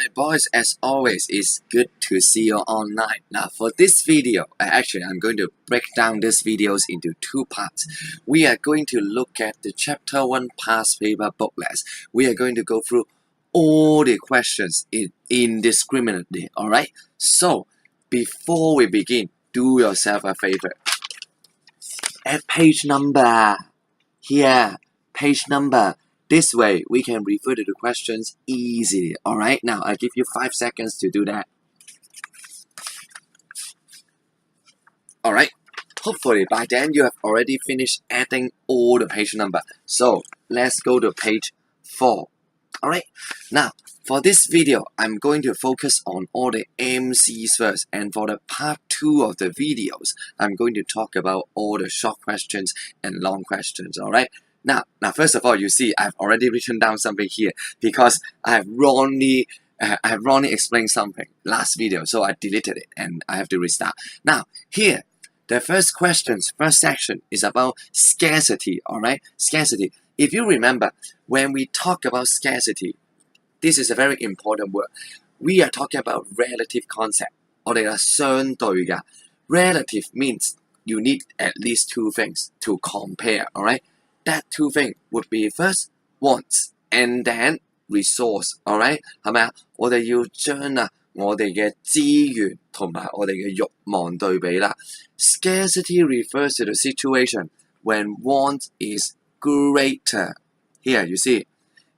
Alright boys, as always, it's good to see you online. Now for this video, I'm going to break down this videos into two parts. We are going to look at the chapter 1 past paper booklets. We are going to go through all the questions indiscriminately, alright? So, before we begin, do yourself a favor. At page number, here, page number. This way, we can refer to the questions easily. Alright, now I'll give you 5 seconds to do that. Alright, hopefully by then you have already finished adding all the page number. So, let's go to page 4. Alright, now for this video, I'm going to focus on all the MCs first. And for the part 2 of the videos, I'm going to talk about all the short questions and long questions. Alright. Now, first of all, you see, I've already written down something here because I have wrongly explained something last video, so I deleted it and I have to restart. Now, here, the first section is about scarcity, alright? Scarcity. If you remember, when we talk about scarcity, this is a very important word. We are talking about relative concept. 我哋係相對㗎. Relative means you need at least two things to compare, alright? That two things would be first wants and then resource, alright? 係咪啊？我哋要將我哋嘅資源同埋我哋嘅慾望對比啦。Scarcity refers to the situation when want is greater. Here you see,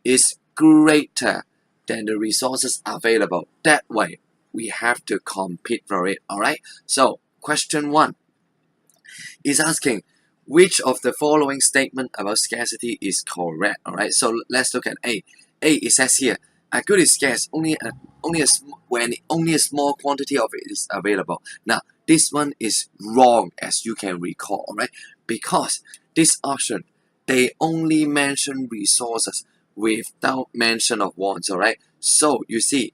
is greater than the resources available. That way, we have to compete for it, alright? So, question 1 is asking, which of the following statement about scarcity is correct? Alright, so let's look at A. A, it says here, a good is scarce when only a small quantity of it is available. Now, this one is wrong, as you can recall, alright? Because this option, they only mention resources without mention of wants, alright? So, you see,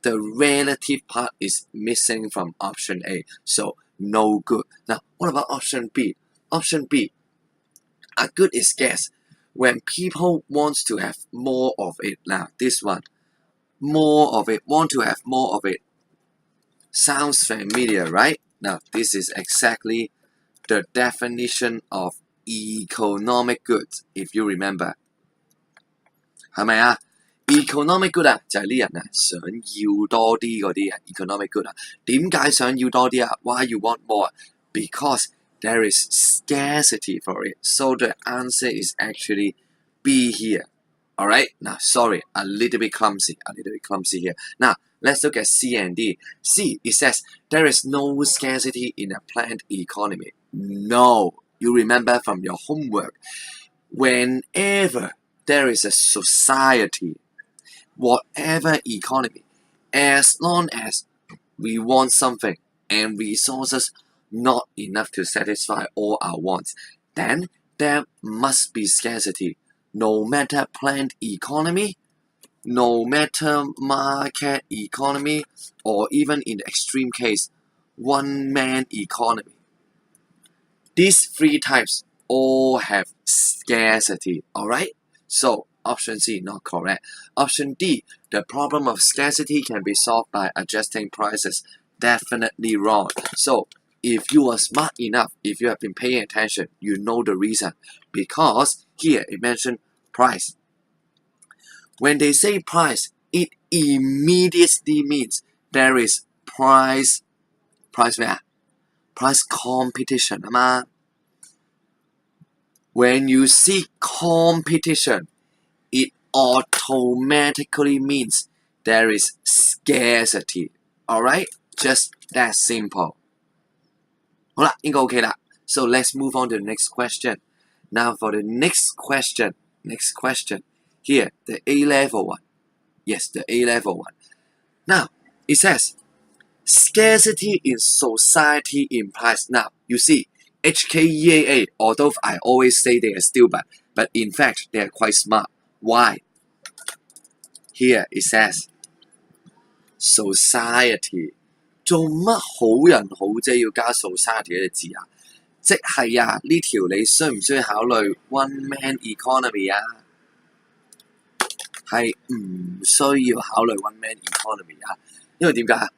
the relative part is missing from option A. So, no good. Now, what about option B? Option B, a good is scarce when people want to have more of it. Now, this one, more of it, want to have more of it. Sounds familiar, right? Now, this is exactly the definition of economic goods, if you remember. 係咪啊？ Economic good 就係呢人想要多啲嗰啲economic good 點解想要多啲？Why you want more? Because there is scarcity for it. So the answer is actually B here. Alright? Now, sorry, a little bit clumsy here. Now, let's look at C and D. C, it says, there is no scarcity in a planned economy. No. You remember from your homework. Whenever there is a society, whatever economy, as long as we want something and resources not enough to satisfy all our wants, then there must be scarcity. No matter planned economy, no matter market economy, or even in the extreme case, one-man economy. These three types all have scarcity, alright? So, option C, not correct. Option D, the problem of scarcity can be solved by adjusting prices. Definitely wrong. So, if you are smart enough, if you have been paying attention, you know the reason. Because here it mentioned price. When they say price, it immediately means there is price competition. When you see competition, it automatically means there is scarcity. Alright? Just that simple. 好啦，應該 OK 啦。So let's move on to the next question. Now for the next question. Here, the A-level one. Yes, the A-level one. Now, it says, scarcity in society implies. Now, you see, HKEAA, although I always say they are stupid, but in fact, they are quite smart. Why? Here, it says, society. 做乜好人好啫要加 society 嘅字啊？即係呢條你需唔需要考慮 one man economy 啊？係唔需要考慮 one man economy 啊，因為點解啊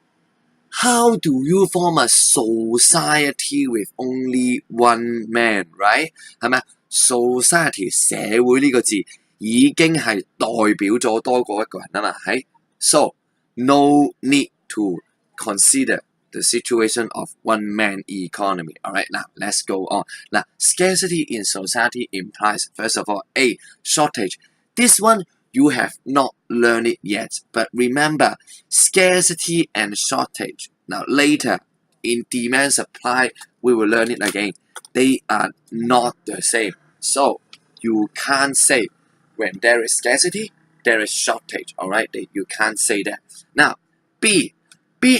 ？How do you form a society with only one man, right？ 係咪啊 ？Society 社會呢個字已經係代表咗多過一個人啊嘛，係。So no need to consider the situation of one man economy. Alright, now let's go on. Now, scarcity in society implies, first of all, A, shortage. This one you have not learned it yet, but remember, scarcity and shortage. Now, later in demand supply, we will learn it again. They are not the same. So, you can't say when there is scarcity, there is shortage. Alright, you can't say that. Now, B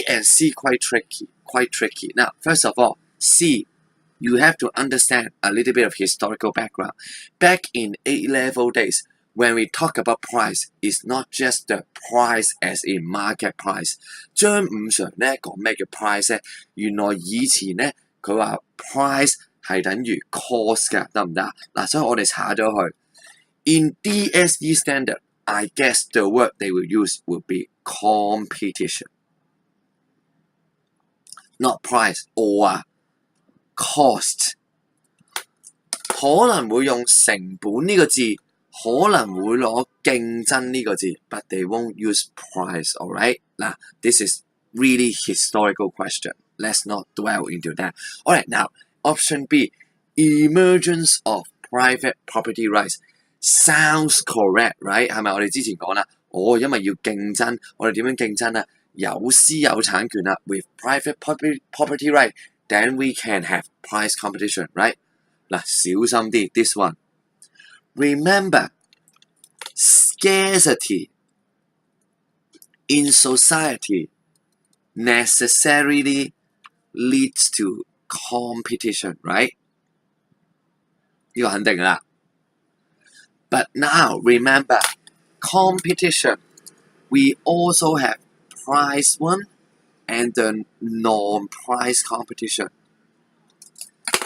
and C quite tricky. Now, first of all, C, you have to understand a little bit of historical background. Back in A-level days, when we talk about price, it's not just the price as in market price. 張五常咧講咩叫 price 咧？原來以前咧佢話 price 係等於 cost 㗎，得唔得？嗱，所以我哋查咗佢。In DSE standard, I guess the word they will use will be competition. Not price or cost， 可能會用成本呢個字，可能會攞競爭呢個字 ，but they won't use price. Alright， 嗱 ，this is really historical question. Let's not dwell into that. Alright, now option B, emergence of private property rights sounds correct, right？ 係咪我哋之前講啦？因為要競爭，我哋點樣競爭啊？有私有產權啦 ，with private property right, then we can have price competition, right？ 嗱，小心啲 ，this one. Remember, scarcity in society necessarily leads to competition, right？ 呢個肯定啦。But now remember, competition, we also have price one and the non-price competition.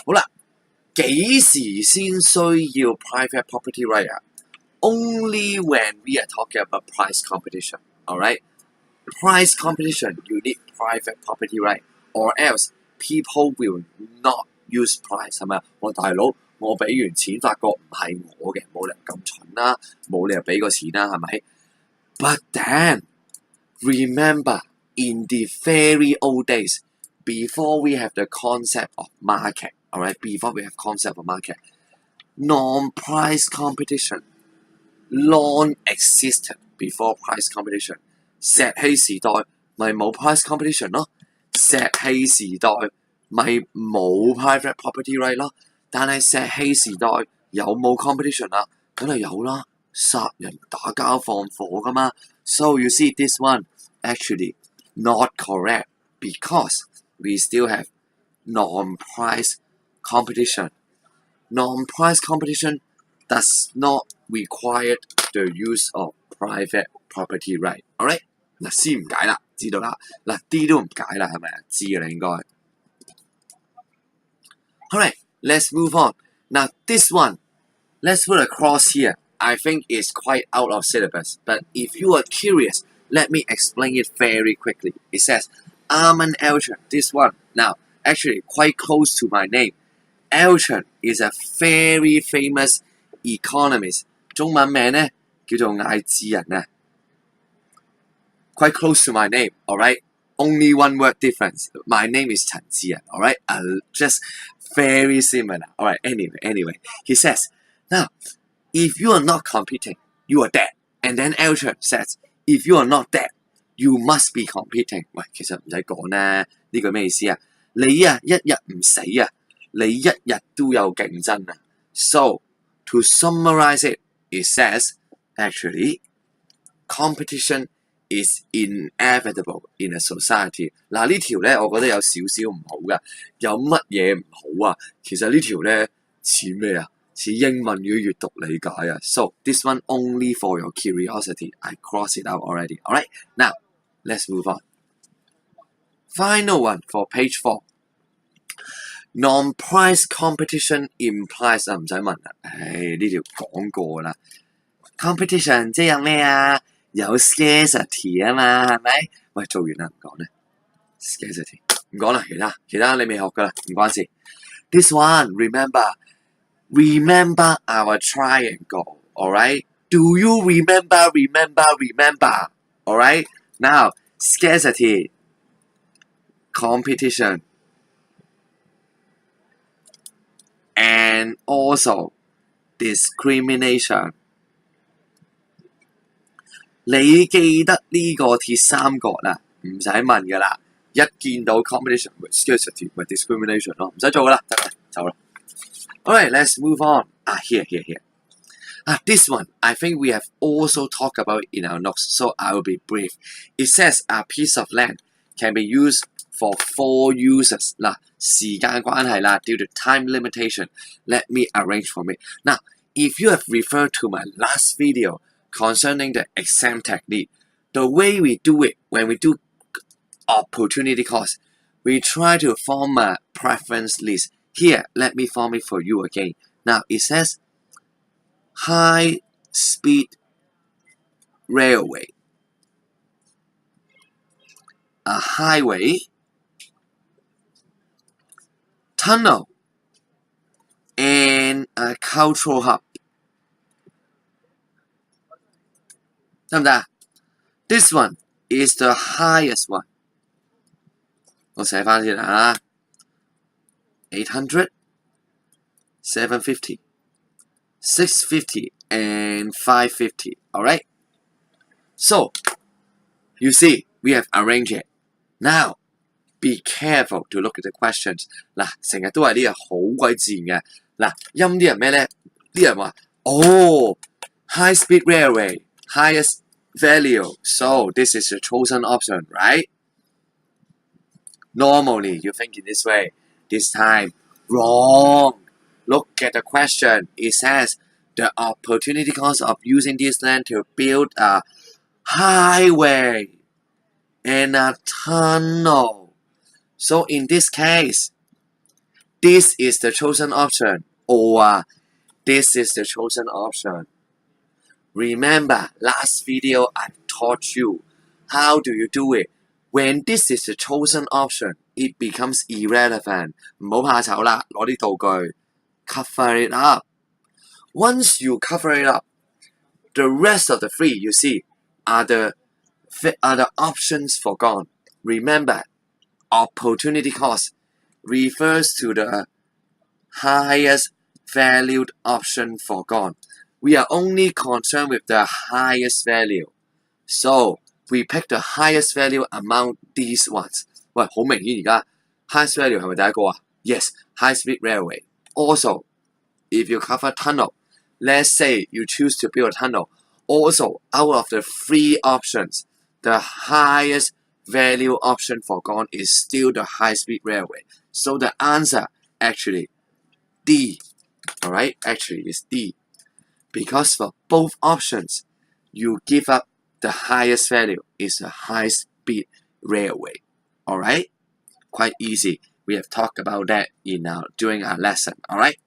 好啦，幾時先需要 private property right 啊 ？Only when we are talking about price competition. Alright, price competition, you need private property right, or else people will not use price 係咪啊？我大佬，我俾完錢發覺唔係我嘅，冇理由咁蠢啦，冇理由俾個錢啦，係咪 ？But then remember, in the very old days, before we have the concept of market, alright, before we have concept of market, non-price competition long existed before price competition. 石器時代咪冇 price competition 咯，石器時代咪冇 private property right 咯，但係石器時代有冇 competition 啊？梗係有啦，殺人打交放火噶嘛。So you see this one actually not correct because we still have non-price competition. Non-price competition does not require the use of private property right. Alright? 嗱，C 唔解啦，知道啦。嗱 ，D 都唔解啦，係咪啊？知嘅啦應該。Alright, let's move on. Now this one, let's put a cross here. I think it's quite out of syllabus, but if you are curious, let me explain it very quickly. It says, Armand Elchin, this one. Now, actually quite close to my name. Elchin is a very famous economist. 中文名呢叫做艾智人啊。Quite close to my name, alright? Only one word difference. My name is 陳智仁, alright? Just very similar. Alright, anyway. He says, now, if you are not competing, you are dead. And then Elchin says, if you are not dead, you must be competing. 喂，其實唔使講啦，呢句咩意思啊？你啊，一日唔死啊，你一日都有競爭啊。So, to summarize it, it says, actually, competition is inevitable in a society. 嗱呢條咧，我覺得有少少唔好噶。有乜嘢唔好啊？其實呢條咧似咩啊？似英文語閱讀理解啊。So this one only for your curiosity. I cross it out already. Alright, now let's move on. Final one for page 4. Non-price competition implies 唔使問啦，呢條講過啦。competition 即係有咩啊？有 scarcity 啊嘛，係咪？喂，做完啦，唔講啦。scarcity 唔講啦，其他你未學噶啦，唔關事。This one remember our triangle, alright? Do you remember? Alright? Now scarcity, competition, and also discrimination. 你記得呢個鐵三角啦，唔使問噶啦，一見到 competition 咪 scarcity 咪 discrimination 咯，唔使做噶啦，得啦，走啦。Alright, let's move on. Here. This one, I think we have also talked about in our notes, so I will be brief. It says a piece of land can be used for 4 uses. 嗱，時間關係啦 ，due to time limitation, let me arrange for me. Now, if you have referred to my last video concerning the exam technique, the way we do it when we do opportunity cost, we try to form a preference list. Here, let me form it for you again. Now, it says high-speed railway, a highway, tunnel, and a cultural hub. 得唔得？ This one is the highest one. 我寫返先啦800, 750, 650, and 550. Alright? So, you see, we have arranged it. Now, be careful to look at the questions. 嗱，成日都係呢個好鬼自然嘅。嗱，陰啲人咩咧？啲人話，high speed railway, highest value. So, this is the chosen option, right? Normally, you think in this way. This time, wrong. Look at the question. It says the opportunity cost of using this land to build a highway and a tunnel. So in this case, this is the chosen option, or this is the chosen option. Remember, last video I taught you how do you do it. When this is the chosen option, it becomes irrelevant. 唔好怕醜啦，攞啲道具 cover it up. Once you cover it up, the rest of the 3 you see are the options forgone. Remember, opportunity cost refers to the highest valued option forgone. We are only concerned with the highest value. So, we pick the highest value among these ones. 喂，好明顯而家 highest value 係咪第一個啊？ Yes, high speed railway. Also, if you cover tunnel, let's say you choose to build a tunnel. Also, out of the 3 options, the highest value option forgone is still the high speed railway. So the answer actually D. Alright, actually is D. Because for both options, you give up the highest value is the high speed railway. Alright? Quite easy. We have talked about that during our lesson. Alright?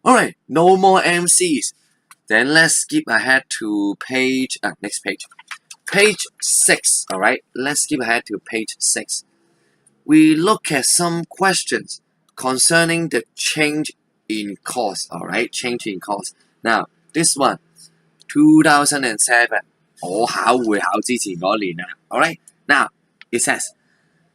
Alright, no more MCs. Then let's skip ahead to next page. Page 6. Alright, let's skip ahead to page 6. We look at some questions concerning the change in cost. Alright, change in cost. Now, this one, 2007. 我考會考之前嗰年啊。Alright, now, it says,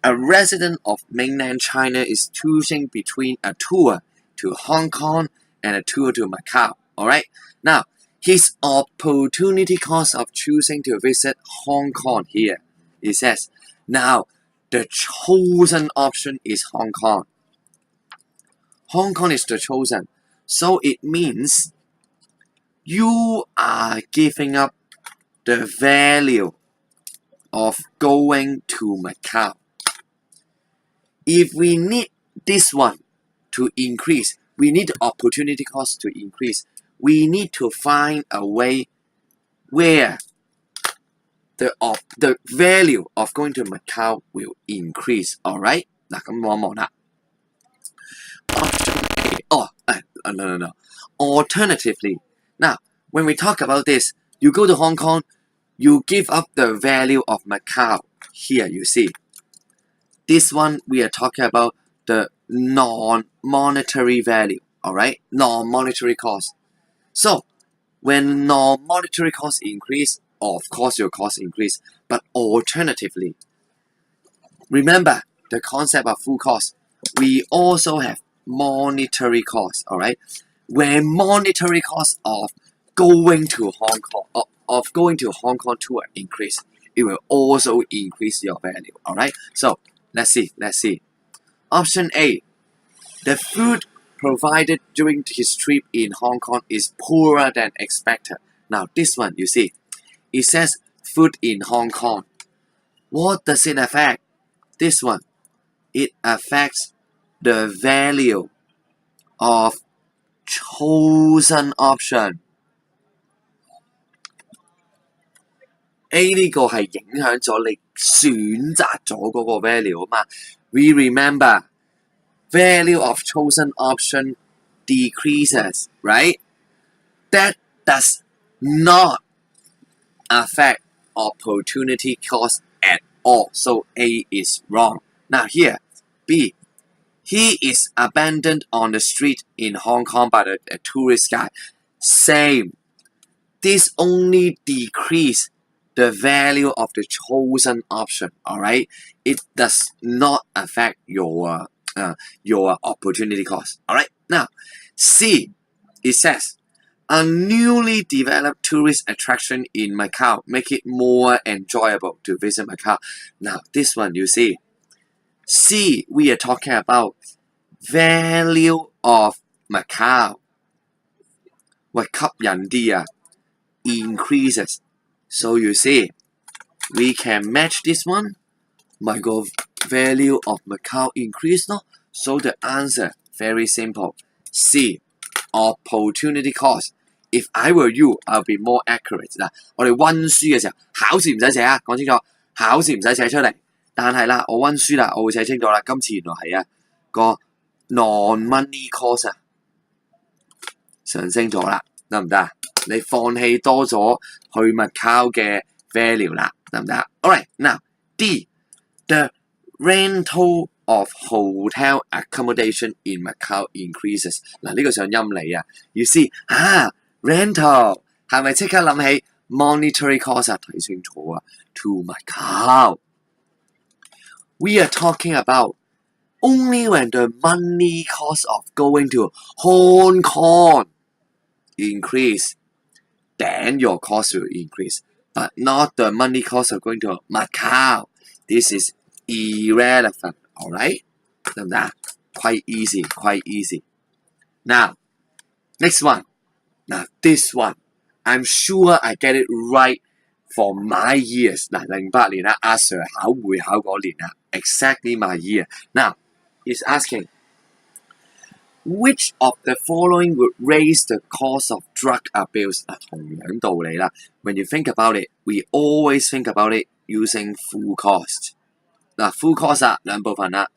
a resident of mainland China is choosing between a tour to Hong Kong and a tour to Macau. Alright, now, his opportunity cost of choosing to visit Hong Kong here. It says, now, the chosen option is Hong Kong. Hong Kong is the chosen. So it means you are giving up the value of going to Macau. If we need this one to increase, we need the opportunity cost to increase. We need to find a way where the value of going to Macau will increase. Alright? 嗱，咁望一望啦。Option A. No. Alternatively, now when we talk about this, you go to Hong Kong, you give up the value of Macau. Here you see. This one we are talking about the non-monetary value, alright? Non-monetary cost. So when non-monetary costs increase, of course your costs increase. But alternatively, remember the concept of full cost. We also have monetary costs, alright? When monetary costs of going to Hong Kong tour increase, it will also increase your value, alright? So let's see. Option A, the food provided during his trip in Hong Kong is poorer than expected. Now this one, you see, it says food in Hong Kong. What does it affect? This one, it affects the value of chosen option. A 呢個係影響咗你選擇咗嗰個 value 啊嘛。We remember value of chosen option decreases, right? That does not affect opportunity cost at all. So A is wrong. Now here, B. He is abandoned on the street in Hong Kong by a tourist guide. Same. This only decrease the value of the chosen option, alright? It does not affect your opportunity cost, alright? Now, C, it says, a newly developed tourist attraction in Macau make it more enjoyable to visit Macau. Now, this one, you see, C, we are talking about value of Macau. 喂，吸引啲啊 increases. So you see, we can match this one. My God, value of Macau increase, no? So the answer, very simple. C, opportunity cost. If I were you, I'll be more accurate. 嗱，我哋溫書嘅時候，考試唔使寫啊，講清楚，考試唔使寫出嚟。但係啦，我溫書啦，我會寫清楚啦。今次原來係個 non-money cost 啊，上升咗啦，得唔得啊？你放棄多咗去Macau嘅 value 啦，得唔得？Alright, now D, the rental of hotel accommodation in Macau increases. 嗱，呢個上陰你啊。You see, rental 係咪即刻諗起 monetary cost 啊？睇清楚啊 ，to Macau. We are talking about only when the money cost of going to Hong Kong increase, then your cost will increase, but not the money cost of going to Macau. This is irrelevant, alright? 得唔得？ Quite easy. Now, next one. Now, this one, I'm sure I get it right for my years. 嗱，08年啦，阿 Sir 考會考嗰年啦 ，exactly my year. Now, he's asking, which of the following would raise the cost of drug abuse? 嗱，同樣道理啦。When you think about it, we always think about it using full cost. 嗱，full cost 啊，兩部分啦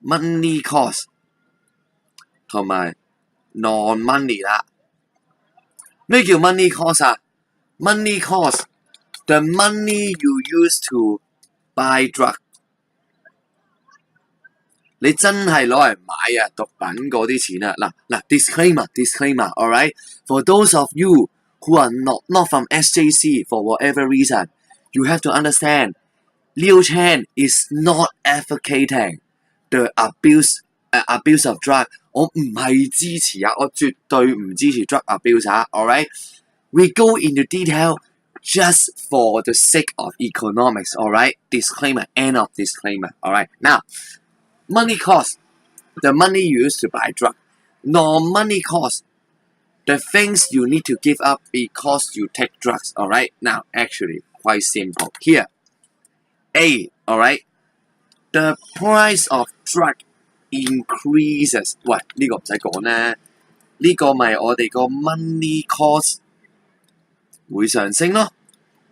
，money cost 同埋 non-money 啦。咩叫 money cost 啊 ？Money cost, the money you use to buy drug. 你真係攞嚟買啊毒品嗰啲錢啊！嗱 disclaimer, alright? For those of you who are not from SJC for whatever reason, you have to understand, Liu Chen is not advocating the abuse of drug. 我唔係支持啊，我絕對唔支持 drug abuse 啊 ，alright? We go into detail just for the sake of economics, alright? Disclaimer, end of disclaimer, alright? Now, money cost, the money you use to buy drug. Non-money cost, the things you need to give up because you take drugs, alright? Now, actually, quite simple. Here, A, alright? The price of drug increases. 喂，呢個唔使講啦，呢個咪我哋個 money cost 會上升咯。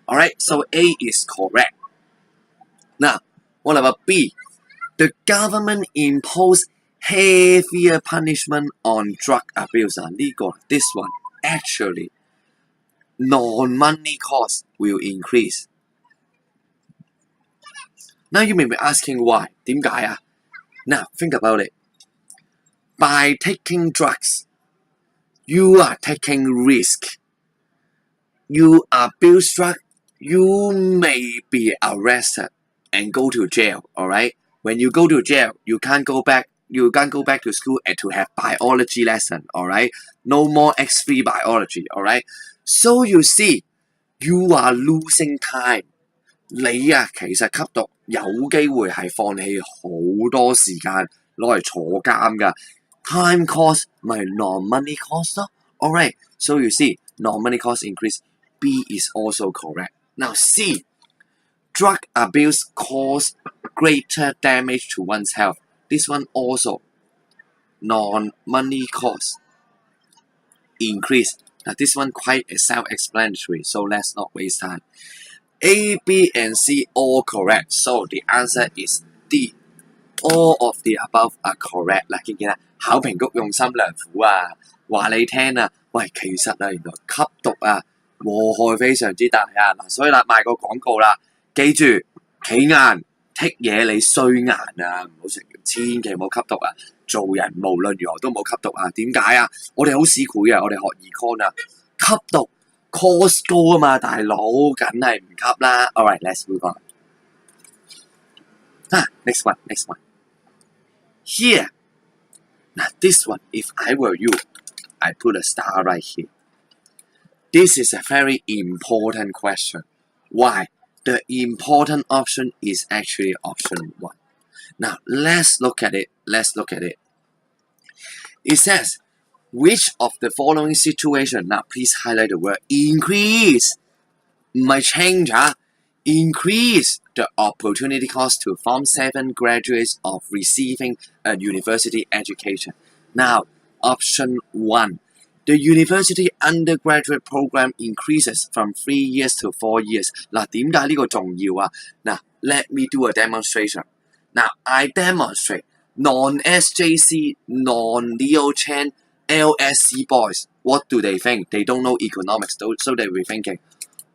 Alright, so A is correct. Now, what about B? The government imposed heavier punishment on drug abuse. This one, actually, non-money cost will increase. Now you may be asking why? 點解啊? Now think about it. By taking drugs, you are taking risk. You abuse drugs, you may be arrested and go to jail. Alright? When you go to jail, you can't go back to school and to have biology lesson. Alright? No more X3 biology. Alright? So you see, you are losing time. 你啊，其實吸毒有機會係放棄好多時間攞嚟坐監㗎。Time cost 咪 non-money cost 咯。Alright, so you see, non-money cost increase. B is also correct. Now C, drug abuse cause greater damage to one's health. This one also non-money cost increase. Now this one quite self-explanatory, so let's not waste time. A, B, and C all correct. So the answer is D. All of the above are correct. 嗱，見唔見啊？考評局用心良苦啊，話你聽啊，喂，其實啊，原來吸毒啊，禍害非常之大啊。嗱，所以啦，賣個廣告啦，記住，企硬剔嘢你衰硬啊，唔好成，千祈唔好吸毒啊！做人無論如何都冇吸毒啊。點解啊？我哋好市儈啊，我哋學 econ 啊，吸毒。cost 高啊嘛，大佬，梗係唔吸啦。Alright, let's move on. Next one. Here. Now this one, if I were you, I put a star right here. This is a very important question. Why? The important option is actually option 1. Now let's look at it. It says, which of the following situation? Now, please highlight the word increase. 唔係 change 啊 increase the opportunity cost to Form 7 graduates of receiving a university education. Now, option 1. The university undergraduate program increases from 3 years to 4 years. 嗱，點解呢個重要啊？嗱 let me do a demonstration. Now, I demonstrate non-SJC, non-Leo Chan, LSC boys, what do they think? They don't know economics, so they will be thinking,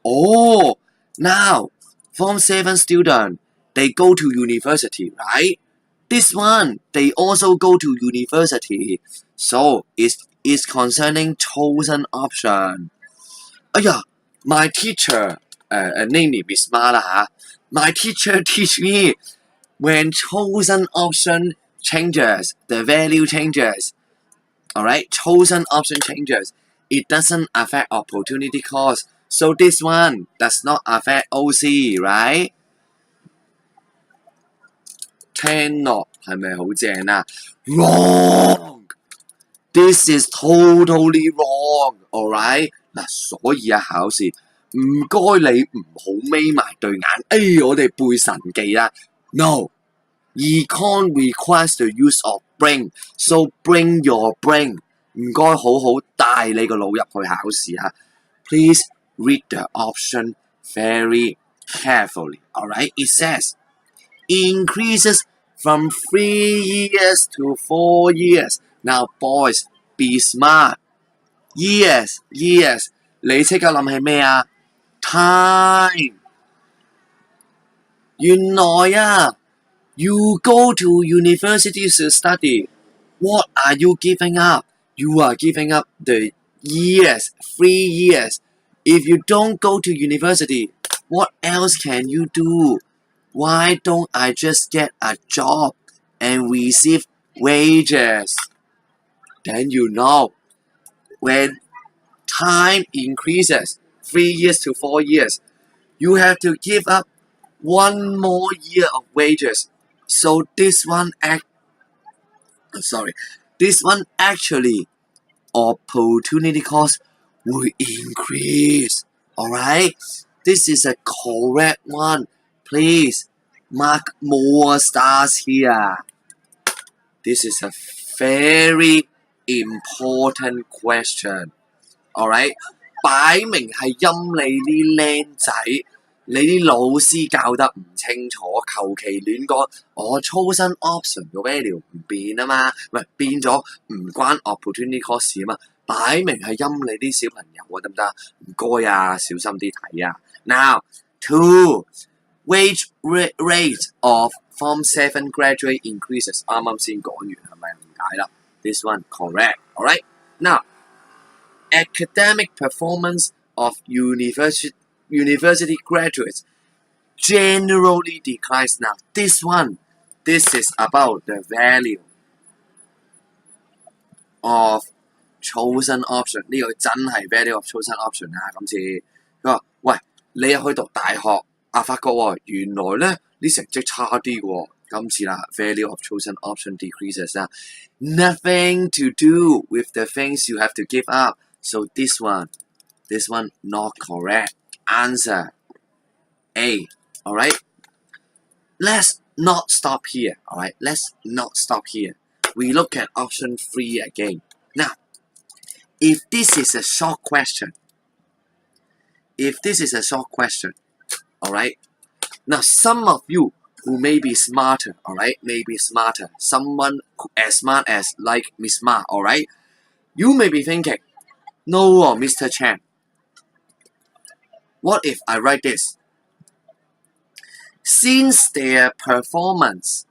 oh, now, Form 7 student, they go to university, right? This one, they also go to university. So, it's concerning chosen option. 哎呀, my teacher, namely Miss Ma my teacher teach me, when chosen option changes, the value changes. Alright, chosen option changes. It doesn't affect opportunity cost. So this one does not affect OC, right? 聽落係咪好正啊？ Wrong! This is totally wrong. Alright? 嗱，所以啊，考試唔該你唔好眯埋對眼。我哋背神記啦。No.Econ requires the use of brain, so bring your brain. 唔該好好帶你個腦入去考試嚇。Please read the option very carefully. Alright, it says increases from 3 years to 4 years. Now, boys, be smart. Years. 你即刻諗起咩啊 ？Time. 原來啊。You go to university to study. What are you giving up? You are giving up the years, 3 years. If you don't go to university, what else can you do? Why don't I just get a job and receive wages? Then you know, when time increases, 3 years to 4 years, you have to give up 1 more year of wages. So this one actually opportunity cost will increase. Alright? This is a correct one. Please mark more stars here. This is a very important question. Alright? 擺明係陰你啲僆仔。你啲老師教得唔清楚，求其亂講，我chosen option 個 value 唔變啊嘛，唔係變咗唔關 opportunity cost 啊嘛，擺明係陰你啲小朋友啊，得唔得？唔該啊，小心啲睇啊。Now, 2. Wage rate of Form 7 graduate increases. 啱啱先講完係咪唔解啦 ？This one correct. Alright. Now, academic performance of university graduates generally declines. Now, this is about the value of chosen option. 呢個真係 value of chosen option 啊！今次佢話：喂，你入去讀大學啊，發覺喎，原來咧啲成績差啲喎。今次啦 value of chosen option decreases 啦 ，nothing to do with the things you have to give up. So this one not correct. Answer A. Alright. Let's not stop here. Alright. Let's not stop here. We look at option 3 again. Now, if this is a short question, alright. Now, some of you who may be smarter, alright, someone as smart as like Miss Ma, alright, you may be thinking, no, Mr. Chan, what if I write this? Since their performance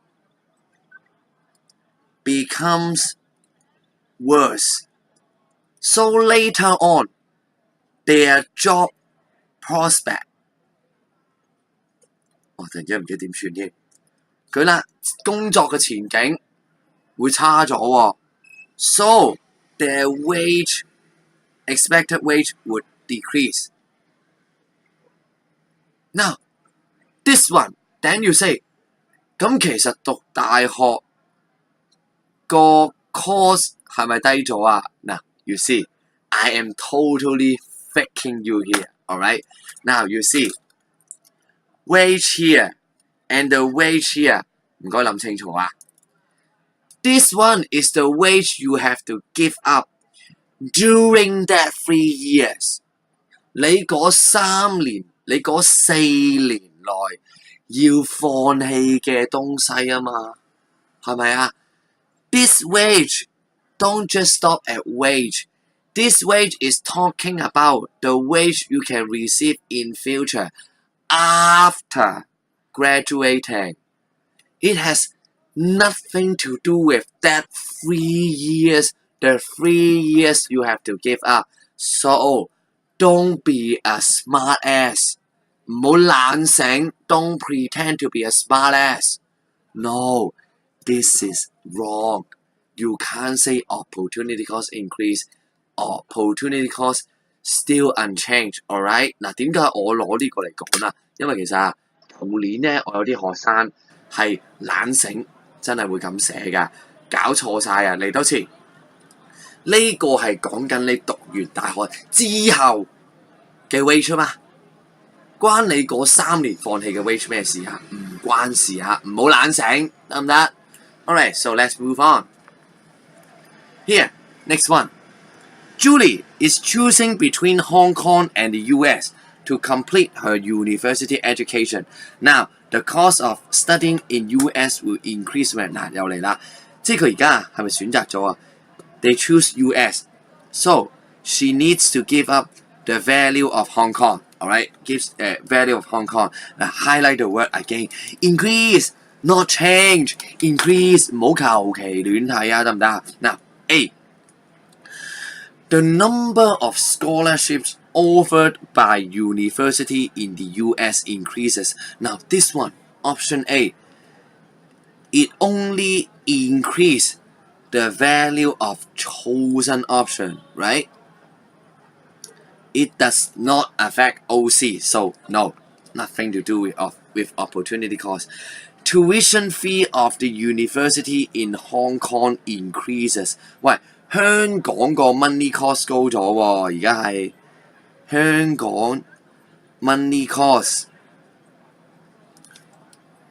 becomes worse, so later on, their job prospect 突然之間唔知點算添。佢啦，工作嘅前景會差咗喎。So their expected wage would decrease. Now, this one, then you say, 咁其實讀大學個 course 係咪低咗啊？嗱 ，you see, I am totally faking you here, alright? Now you see, wage here and the wage here, 唔該諗清楚啊。This one is the wage you have to give up during that 3 years. 你嗰3年，你嗰4年內要放棄嘅東西啊嘛，係咪啊？ This wage don't just stop at wage. This wage is talking about the wage you can receive in future after graduating. It has nothing to do with that 3 years, the 3 years you have to give up. So don't be a smart ass. 唔好懶醒 Don't pretend to be a smart ass. No, this is wrong. You can't say opportunity cost increase. Opportunity cost still unchanged. Alright? 嗱，點解我攞呢個嚟講啦？因為其實啊，舊年咧，我有啲學生係懶醒，真係會咁寫㗎，搞錯晒啊！嚟多次，呢個係講緊你讀完大學之後嘅 wage 嘛，關你嗰3年放棄嘅 wage 咩事啊？唔關事啊，唔好懶醒，得唔得 ？Alright, so let's move on. Here, next one. Julie is choosing between Hong Kong and the US to complete her university education. Now, the cost of studying in US will increase. 嗱，又嚟啦，即係佢而家係咪選擇咗啊 ？They choose US, so she needs to give up the value of Hong Kong. Alright, gives value of Hong Kong. Now, highlight the word again. Increase, not change. Increase, 唔好求其亂睇啊，得唔得啊？嗱 A. The number of scholarships offered by university in the US increases. Now this one, option A, it only increase the value of chosen option, right? It does not affect OC, so no, nothing to do with opportunity cost. Tuition fee of the university in Hong Kong increases. 喂，香港個 money cost 高咗喎，而家係香港 money cost.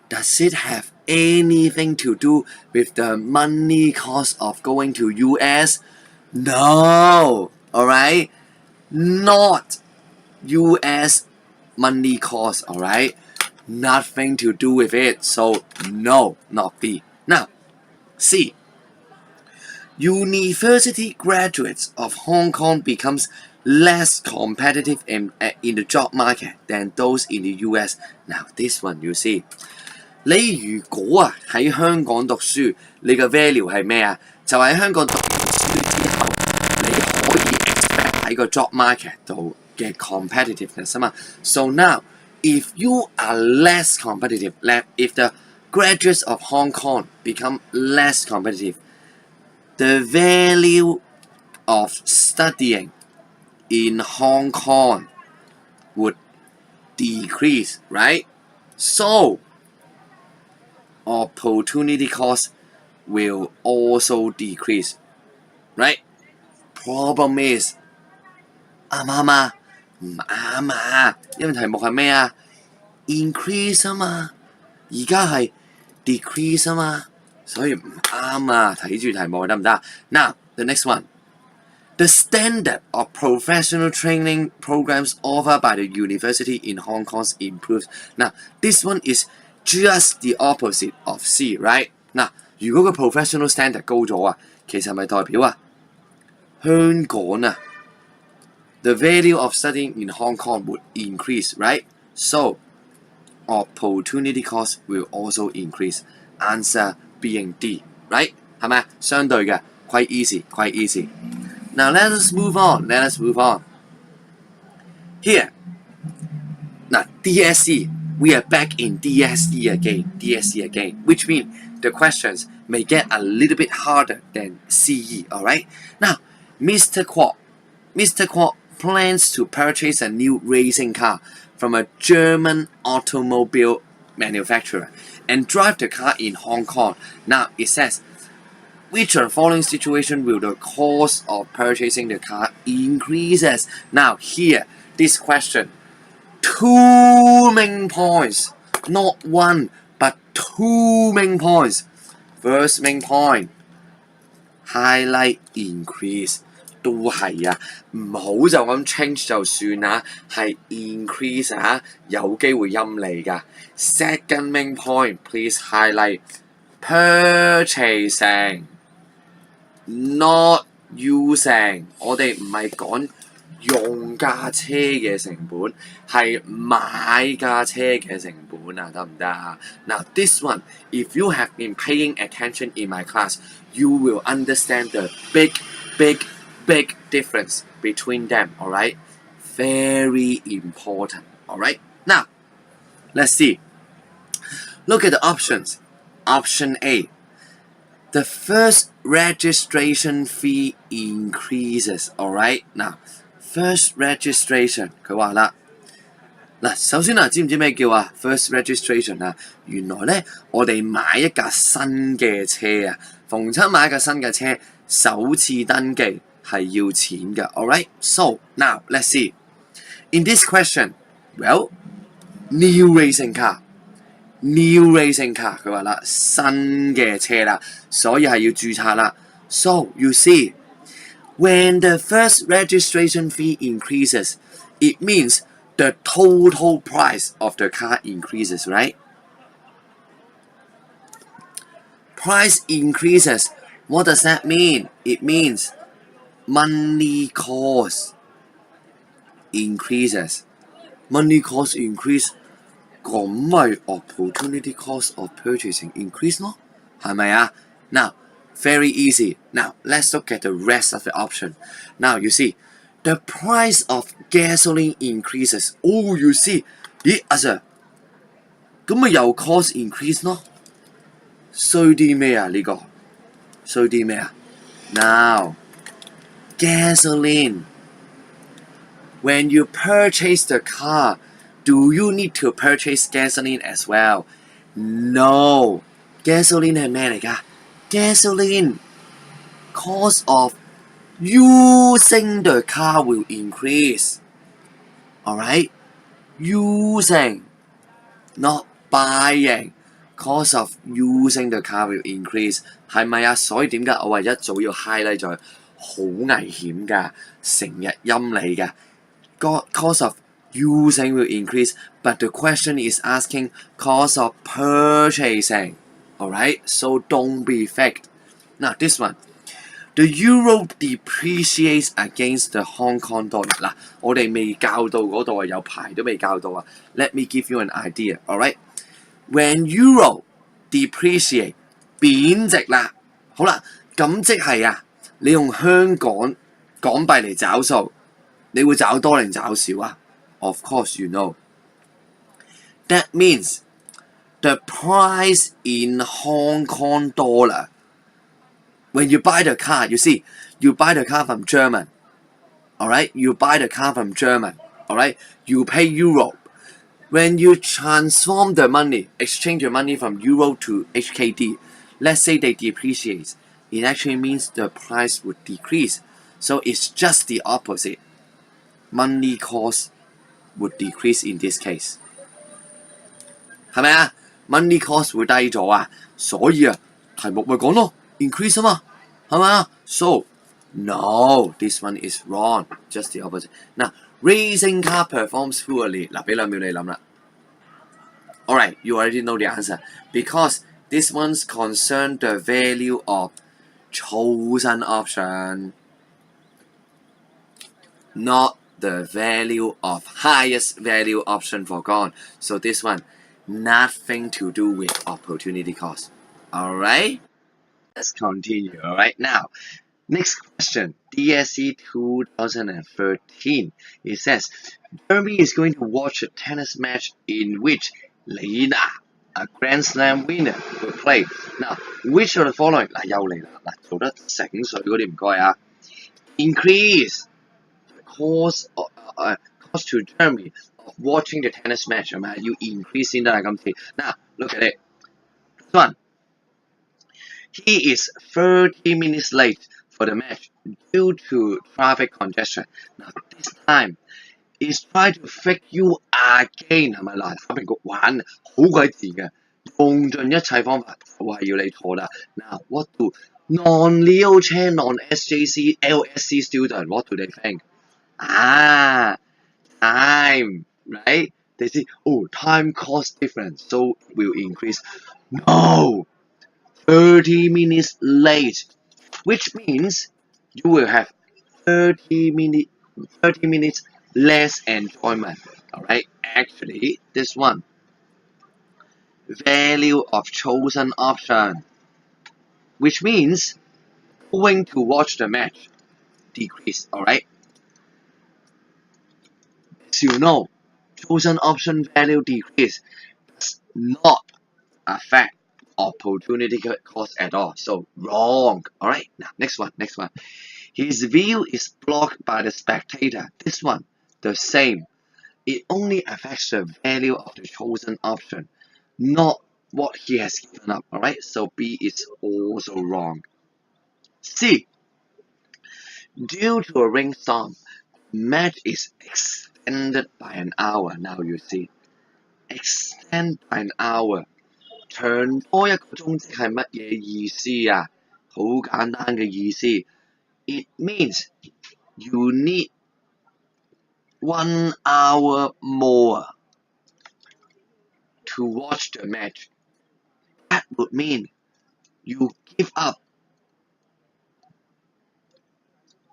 Does it have anything to do with the money cost of going to US? No, alright? Not US money cost, alright? Nothing to do with it, so no, not B. Now, C. University graduates of Hong Kong becomes less competitive in the job market than those in the US. Now this one you see. 你如果喺香港讀書，你嘅 value 係咩啊？就喺香港讀書之後，你可以 expect 喺個 job market 度嘅 competitiveness 啊嘛。So now, if you are less competitive, if the graduates of Hong Kong become less competitive, the value of studying in Hong Kong would decrease, right? So, opportunity cost will also decrease, right? Problem is 啱唔啱啊？唔啱啊，因為題目係咩啊 ？increase 啊嘛，而家係 decrease 啊嘛，所以唔啱啊！睇住題目得唔得？ Now the next one, the standard of professional training programs offered by the university in Hong Kong improves. Now this one is just the opposite of C, right? 嗱，如果個 professional standard 高咗啊，其實係咪代表啊香港啊 the value of studying in Hong Kong would increase, right? So opportunity cost will also increase. Answer being D, right? 係咪相對嘅 quite easy. Now let us move on. Here, now DSE, we are back in DSE again, which means the questions may get a little bit harder than CE, alright? Now, Mr. Kwok plans to purchase a new racing car from a German automobile manufacturer and drive the car in Hong Kong. Now it says, which of the following situation will the cost of purchasing the car increases? Now here, this question, 2 main points, not one, but 2 main points. First main point, highlight increase. 都係啊，唔好就咁 change 就算啦，係 increase 啊，有機會陰你㗎。Second main point, please highlight purchasing, not using。我哋唔係講用架車嘅成本，係買架車嘅成本啊，得唔得啊？ Now this one, if you have been paying attention in my class, you will understand the big difference between them, alright? Very important, alright? Now, let's see. Look at the options. Option A, the first registration fee increases, alright? Now, first registration, 佢話啦，嗱，首先知唔知咩叫啊 first registration 啊？原來咧，我哋買一架新嘅車啊，逢親買一架新嘅車，首次登記係要錢嘅 ，alright? So now let's see. In this question, well, new racing car, 佢話啦，新嘅車啦，所以係要註冊啦。So you see, when the first registration fee increases, it means the total price of the car increases, right? Price increases. What does that mean? It means money cost increases. Money cost increase, 咁咪 opportunity cost of purchasing increase 咯，係咪啊？ Now, very easy. Now, let's look at the rest of the option. Now, you see, the price of gasoline increases. Oh, you see, 咦，阿 Sir， 咁咪又 cost increase 咯？衰啲咩啊？呢個衰啲咩啊 ？Now, gasoline. When you purchase the car, do you need to purchase gasoline as well? No. Gasoline 係咩嚟㗎 ？Gasoline cost of using the car will increase. Alright? Using, not buying. Cost of using the car will increase. 係咪啊？所以點解我話一早要 highlight 咗？好危險㗎，成日陰你㗎。Cost of using will increase, but the question is asking cost of purchasing. Alright, so don't be faked. Now this one, The euro depreciates against the Hong Kong dollar. 嗱，我哋未教到嗰度啊，有排都未教到啊。Let me give you an idea. Alright, when euro depreciate 貶值啦，好啦，咁即係啊，你用香港港幣嚟找數，你會找多定找少啊 ？Of course you know. That means the price in Hong Kong dollar. When you buy the car, you see, you buy the car from German. Alright, you buy the car from German. Alright, you pay euro. When you transform the money, exchange the money from euro to HKD, let's say they depreciate. It actually means the price would decrease. So it's just the opposite. Money cost would decrease in this case. 係咪啊 ？Money cost 會低咗啊，所以啊，題目咪講咯 ，increase 啊嘛，係咪啊 ？So no, this one is wrong, just the opposite. 嗱 ，racing car performs poorly. 嗱，俾2秒你諗啦。Alright, you already know the answer because this one's concern the value of chosen option, not the value of highest value option forgone. So this one, nothing to do with opportunity cost. Alright? Let's continue. Alright, now, next question. DSC 2013. It says, Jeremy is going to watch a tennis match in which Lina, a Grand Slam winner, will play. Now, which of the following? 嗱，又嚟啦，嗱，做得醒水嗰啲唔該啊。Increase cost to Jeremy of watching the tennis match 係咪？要 increase 先得啦，今次。嗱 ，look at it. This one. He is 30 minutes late for the match due to traffic congestion. Now, this time is try to fake you again 係咪嗱？考評局玩好鬼賤嘅，用盡一切方法就係要你錯啦。Now, what do non-Leo Chan, non-SJC, LSC student, what do they think? Time, right? They say, oh, time cost difference, so it will increase. No, 30 minutes late, which means you will have 30 minutes less enjoyment. Alright, actually, this one, value of chosen option, which means going to watch the match decrease. Alright, as you know, chosen option value decrease does not affect opportunity cost at all. So wrong. Alright, now next one. His view is blocked by the spectator. This one, the same. It only affects the value of the chosen option, not what he has given up. Alright, so B is also wrong. C. Due to a rainstorm, match is extended by an hour. Now you see, extend by an hour. 長多一個鐘即係乜嘢意思啊？好簡單嘅意思。It means you need 1 hour more to watch the match. That would mean you give up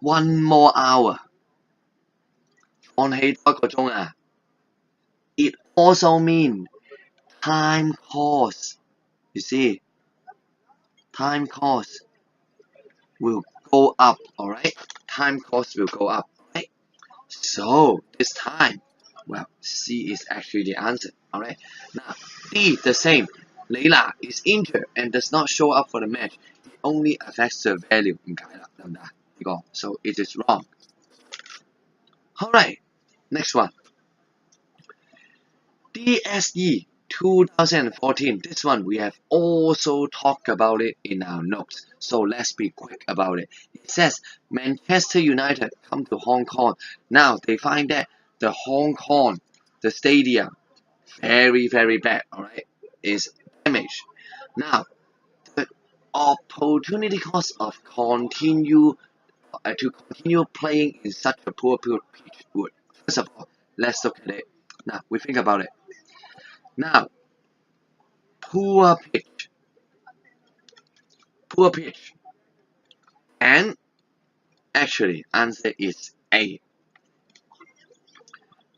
1 more hour. 放棄多一個鐘啊！ It also means time cost. You see, time cost will go up. Alright, time cost will go up. Right? So this time, well, C is actually the answer. Alright, now D the same. Leila is injured and does not show up for the match. It only affects the value. 唔解啦，得唔得？呢個 So it is wrong. Alright, next one. DSE 2014. This one we have also talked about it in our notes. So let's be quick about it. It says Manchester United come to Hong Kong. Now they find that the Hong Kong, the stadium, very, very bad, alright, is damaged. Now, the opportunity cost of continue playing in such a poor pitch would. First of all, let's look at it. Now, we think about it. Now, poor pitch And actually, answer is A.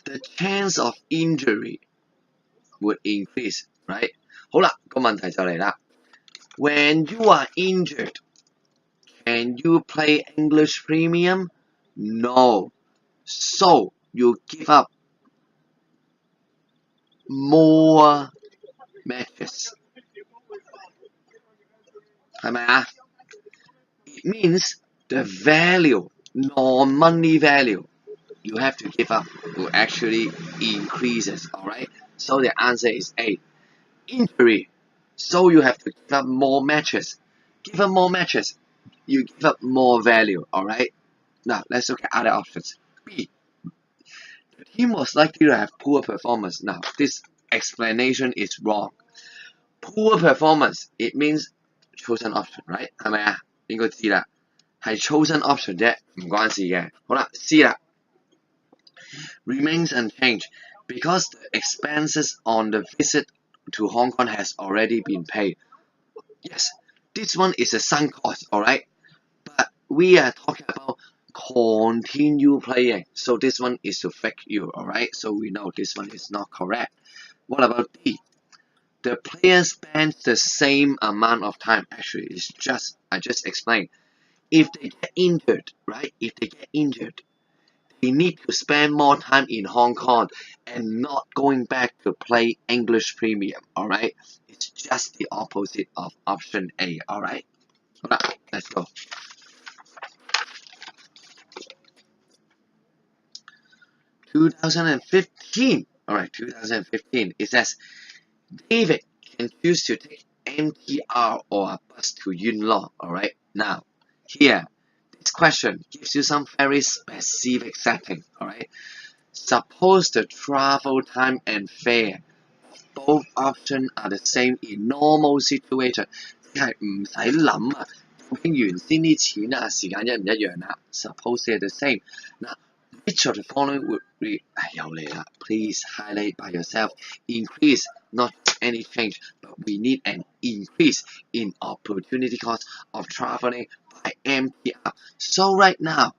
The chance of injury would increase, right? 好啦，個問題就嚟啦。When you are injured, can you play English Premium? No. So you give up more matches. 係咪啊？ It means the value, non-money value, you have to give up will actually increases. Alright? So the answer is A. Injury. So you have to give up more matches. Give up more matches, you give up more value. Alright? Now let's look at other options. B. The team was likely to have poor performance. Now this explanation is wrong. Poor performance, it means chosen option, right? 係咪啊？應該知啦，係 chosen option 啫，唔關事嘅。好啦 ，C 啦 ，remains unchanged because the expenses on the visit to Hong Kong has already been paid. Yes, this one is a sunk cost, alright? But we are talking about continue playing, so this one is to fake you, alright? So we know this one is not correct. What about D? The player spends the same amount of time. Actually, it's just I just explained. If they get injured, right? If they get injured, they need to spend more time in Hong Kong and not going back to play English Premium. Alright? It's just the opposite of option A. Alright? Alright, let's go. 2015. Alright, 2015. It says David can choose to take MTR or a bus to Yuen Long. Alright, now here this question gives you some very specific setting. Alright, suppose the travel time and fare both options are the same in normal situation，即係唔使諗啊，究竟原先啲錢啊時間一唔一樣啦 ？Suppose they're the same。嗱 ，which of the following would be？又嚟啦 ！Please highlight by yourself. Increase, not any change, but we need an increase in opportunity cost of traveling by MTR. So right now,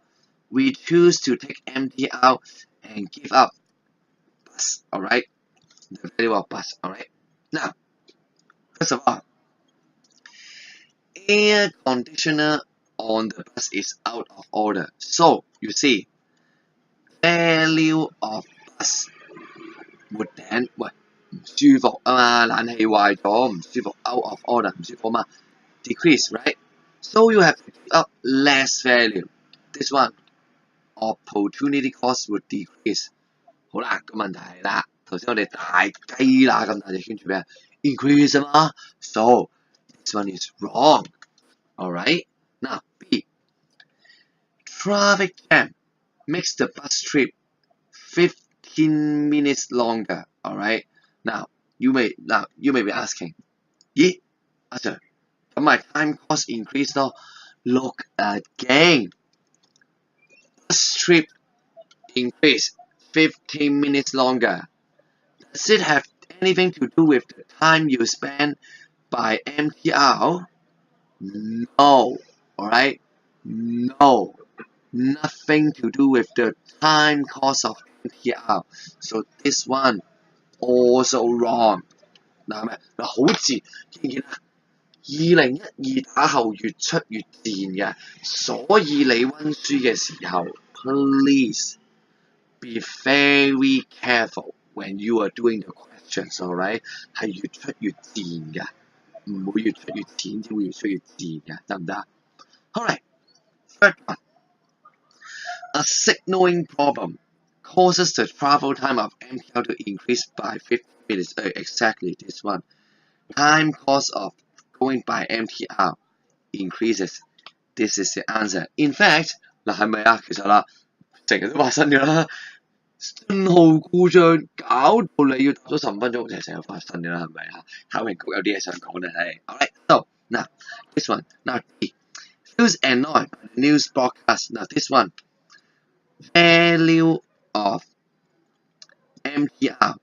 we choose to take MTR and give up bus. All right, the value of bus. All right. Now, first of all, air conditioner on the bus is out of order. So you see, value of bus would then 喂唔舒服啊嘛，冷氣壞咗唔舒服 ，out of order 唔舒服嘛 ，decrease right? So you have to give up less value. This one opportunity cost would decrease. 好啦，個問題係啦，頭先我哋大雞啦咁大隻圈住咩 ？increase 啊嘛 ，so this one is wrong. Alright, now B. Traffic jam makes the bus trip 15 minutes longer. Alright, now you may be asking, 咦，阿 Sir， 咁咪 time cost increase 咯 ？Look again, bus trip increase 15 minutes longer. Does it have anything to do with the time you spend by MTR? No. Alright? No. Nothing to do with the time cost of MTR. So this one also wrong. 嗱係咪？嗱好自見唔見啊？2012打後越出越賤嘅，所以你温書嘅時候 ，please be very careful when you are doing the questions. Alright， 係越出越賤嘅，唔會越出越賤，只會越出越賤嘅，得唔得 ？Alright, third one. A signaling problem causes the travel time of MTR to increase by 50 minutes. Exactly this one. Time cost of going by MTR increases. This is the answer. In fact, 嗱係咪啊？其實啦，成日都發生㗎啦。信號故障搞到你要搭咗15分鐘，就成日發生㗎啦，係咪啊？考評局有啲嘢想講咧，係。Alright, so now this one. Now D. Feels annoyed by the news broadcast. Now this one. Value of MTR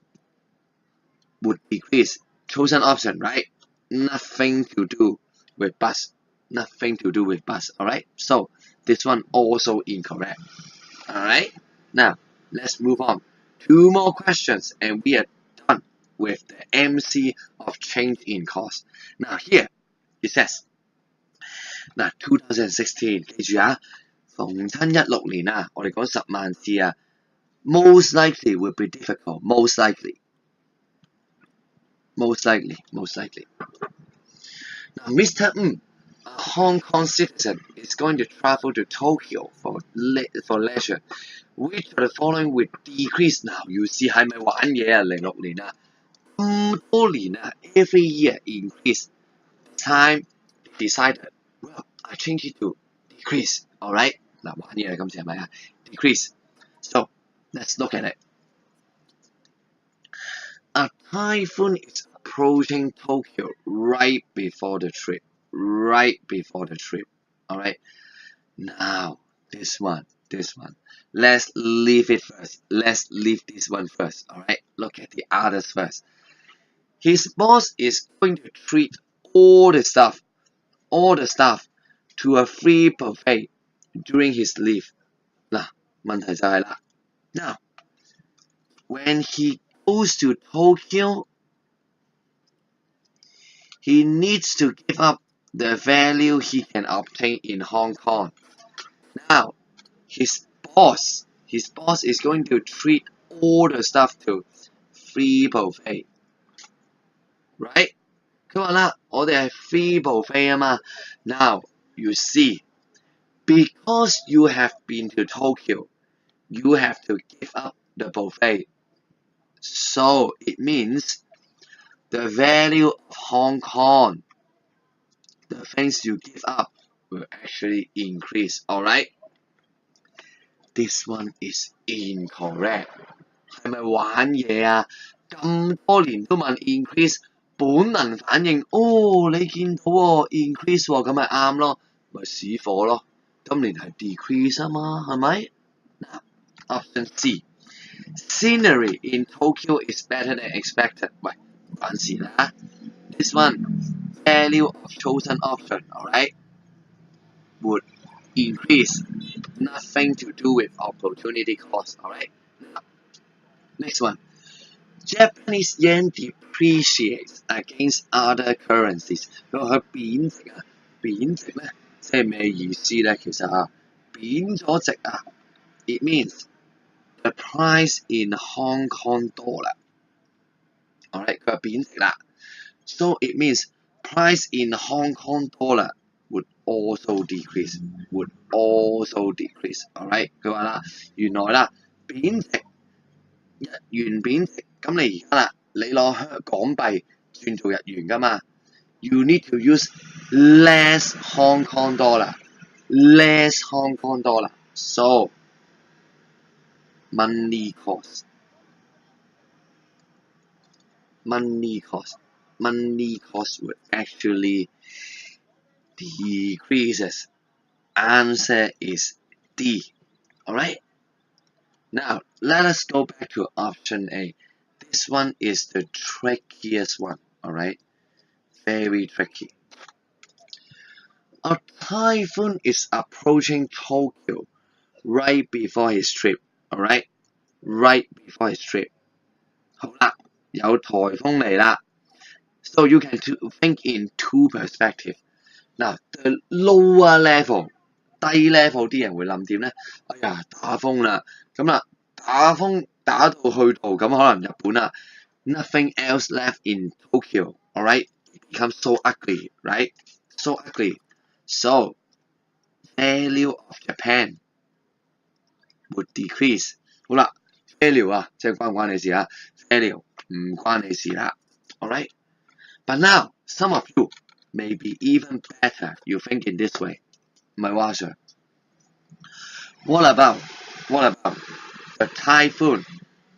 would decrease. Chosen option, right? Nothing to do with bus. nothing to do with bus. Alright, so this one also incorrect. Alright, now let's move on. 2 more questions and we are done with the MC of change in cost. Now here it says, now 2016記住啊，逢親16年啊，我哋講10萬字啊，most likely will be difficult. Most likely. Now, Mr. A Hong Kong citizen, is going to travel to Tokyo for leisure. Which of the following will decrease? Now, you see 係咪玩嘢啊？06年啊，咁多年啊 ，every year increase. Time decided. Well, I change it to decrease. Alright， 嗱玩嘢啦，今次係咪啊？Decrease. So let's look at it. A typhoon is approaching Tokyo right before the trip. Alright. Now, this one. Let's leave it first. Let's leave this one first. Alright. Look at the others first. His boss is going to treat all the staff to a free buffet during his leave. 嗱，問題就係啦。Now, when he goes to Tokyo, he needs to give up the value he can obtain in Hong Kong. Now, his boss is going to treat all the staff to free buffet. Right? 佢話啦，我哋係 free buffet 啊嘛。Now, you see, because you have been to Tokyo, you have to give up the buffet. So it means the value of Hong Kong, the things you give up, will actually increase. Alright? This one is incorrect. 係咪玩嘢啊？咁多年都問 increase， 本能反應，哦，你見到喎 increase 喎，咁咪啱咯，咪屎火咯。今年係 decrease 啊嘛，係咪？嗱 ，Option C. Scenery in Tokyo is better than expected. 喂，唔關事啦。This one, value of chosen option, alright, would increase. Nothing to do with opportunity cost, alright. Next one. Japanese yen depreciates against other currencies. 佢話佢貶值啊，貶值咧，即係咩意思咧？其實啊，貶咗值啊 ，it means the price in Hong Kong dollar. Alright， 佢話貶值啦。So it means price in Hong Kong dollar would also decrease. Alright， 佢話啦，原來啦貶值，日元貶值，咁你而家啦，你攞港幣轉做日元㗎嘛 ？You need to use less Hong Kong dollar. So money cost would actually decreases. Answer is D. Alright? Now, let us go back to option A. This one is the trickiest one. Alright? Very tricky. A typhoon is approaching Tokyo right before his trip. Alright? Right before his trip. 好啦，有颱風嚟啦。So you can think in two perspectives. Now, the lower level, 低 level 啲人會諗點咧？哎呀，打風啦，咁啦，打風打到去到咁可能日本啦 ，nothing else left in Tokyo. Alright, it becomes so ugly, right? So ugly. So value of Japan would decrease. 好啦 ，value 啊，即係關唔關你事啊 ？value 唔關你事啦。Alright, but now some of you may be even better. You think in this way. 唔係話 Sir. What about the typhoon?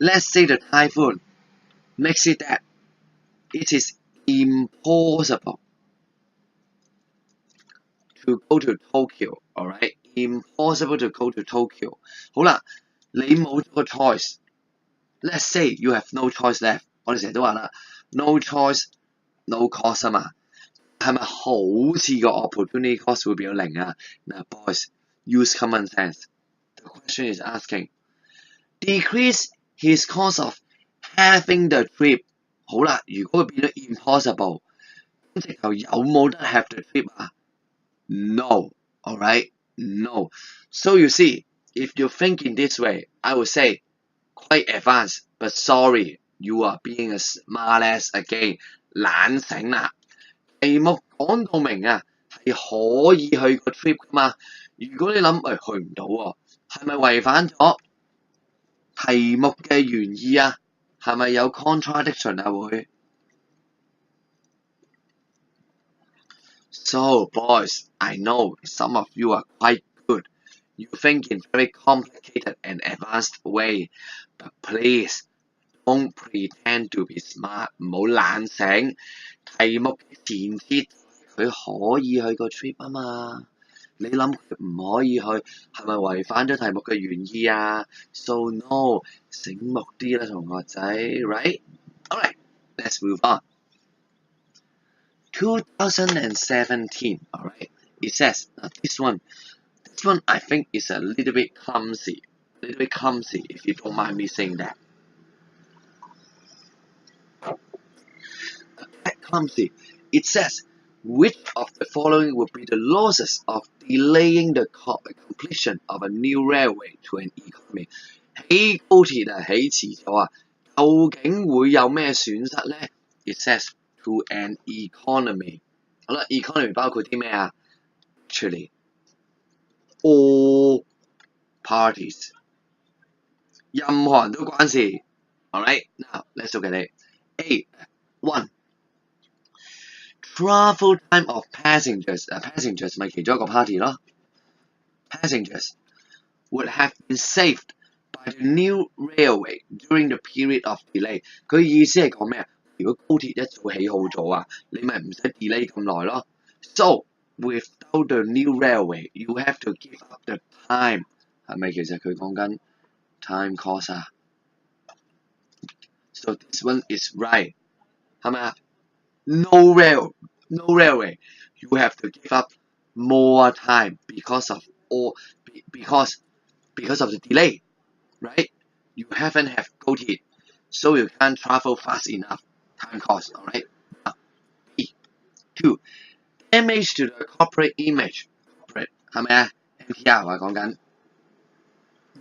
Let's say the typhoon makes it that it is impossible to go to Tokyo. Alright, impossible to go to Tokyo. 好啦，你冇咗個 choice. Let's say you have no choice left. 我哋成日都話啦 ，no choice, no cost 啊嘛。係係咪好似個 opportunity cost 會變咗零啊？嗱 ，boys use common sense. The question is asking decrease his cost of having the trip. 好啦，如果佢變咗 impossible，咁直頭有冇得 have the trip 啊？No, alright, no. So you see, if you think in this way, I would say quite advanced, but sorry, you are being a smartass again. 懶醒啦！題目講到明啊，係可以去個 trip 噶嘛。如果你諗去唔到喎，係咪違反咗題目嘅原意啊？係咪有 contradiction 啊會？So boys, I know some of you are quite good. You think in very complicated and advanced way, but please don't pretend to be smart. 唔好懶醒。題目嘅前設佢可以去個 trip 啊嘛。你諗佢唔可以去，係咪違反咗題目嘅原意啊 ？So no， 醒目啲啦，同學仔 ，right？ Alright, let's move on. 2017, alright. It says this one I think is a little bit clumsy, if you don't mind me saying that. Clumsy. It says, which of the following would be the losses of delaying the completion of a new railway to an economy? 起高鐵啊，起遲咗啊，究竟會有咩損失呢？ It says to an economy. 好啦 ，economy 包括啲咩啊 ？Actually, all parties. 任何人都關事。Alright, now let's look at it. A1. Travel time of passengers. Passengers 咪其中一個 party 咯。Passengers would have been saved by the new railway during the period of delay. 佢意思係講咩啊？如果高鐵一早起好咗啊，你咪唔使 delay 咁耐咯。So without the new railway, you have to give up the time. 係咪其實佢講緊 time cost 啊 ？So this one is right. 係咪啊？ No railway. You have to give up more time because of the delay, right? You haven't have 高鐵, so you can't travel fast enough. Time cost, alright? B2. Damage to the corporate image. Corporate 係咪啊 ？NPR 話講緊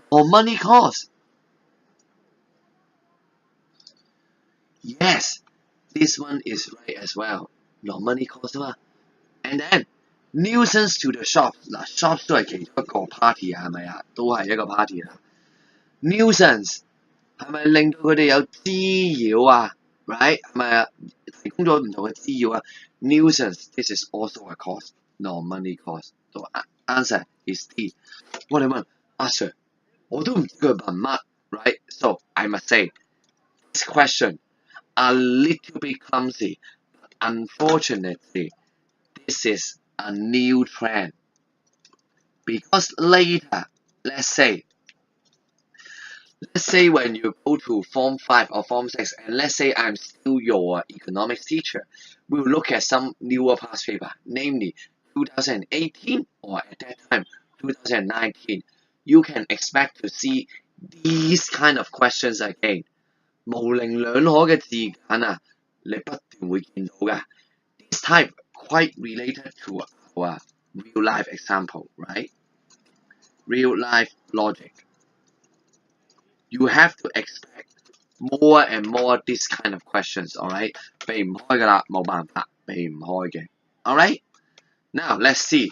or money cost. Yes, this one is right as well. No money cost 嘛。And then nuisance to the shops 嗱 ，shops 都係其中一個 party 啊，係咪啊？都係一個 party 啦。Nuisance 係咪令到佢哋有滋擾啊 ？Right 係咪啊？提供咗唔同嘅滋擾啊 ？Nuisance this is also a cost, no money cost. So answer is D. 我哋問阿 Sir， 我都唔知佢問乜 ，right? So I must say this question a little bit clumsy, but unfortunately, this is a new trend. Because later, let's say when you go to Form 5 or Form 6, and let's say I'm still your economics teacher, we'll look at some newer past paper, namely 2018 or at that time 2019. You can expect to see these kind of questions again. 模棱兩可嘅字眼啊，你不斷會見到㗎。This type quite related to our real life example, right? Real life logic. You have to expect more and more this kind of questions, alright? 避唔開㗎啦，冇辦法，避唔開嘅。Alright? Now let's see.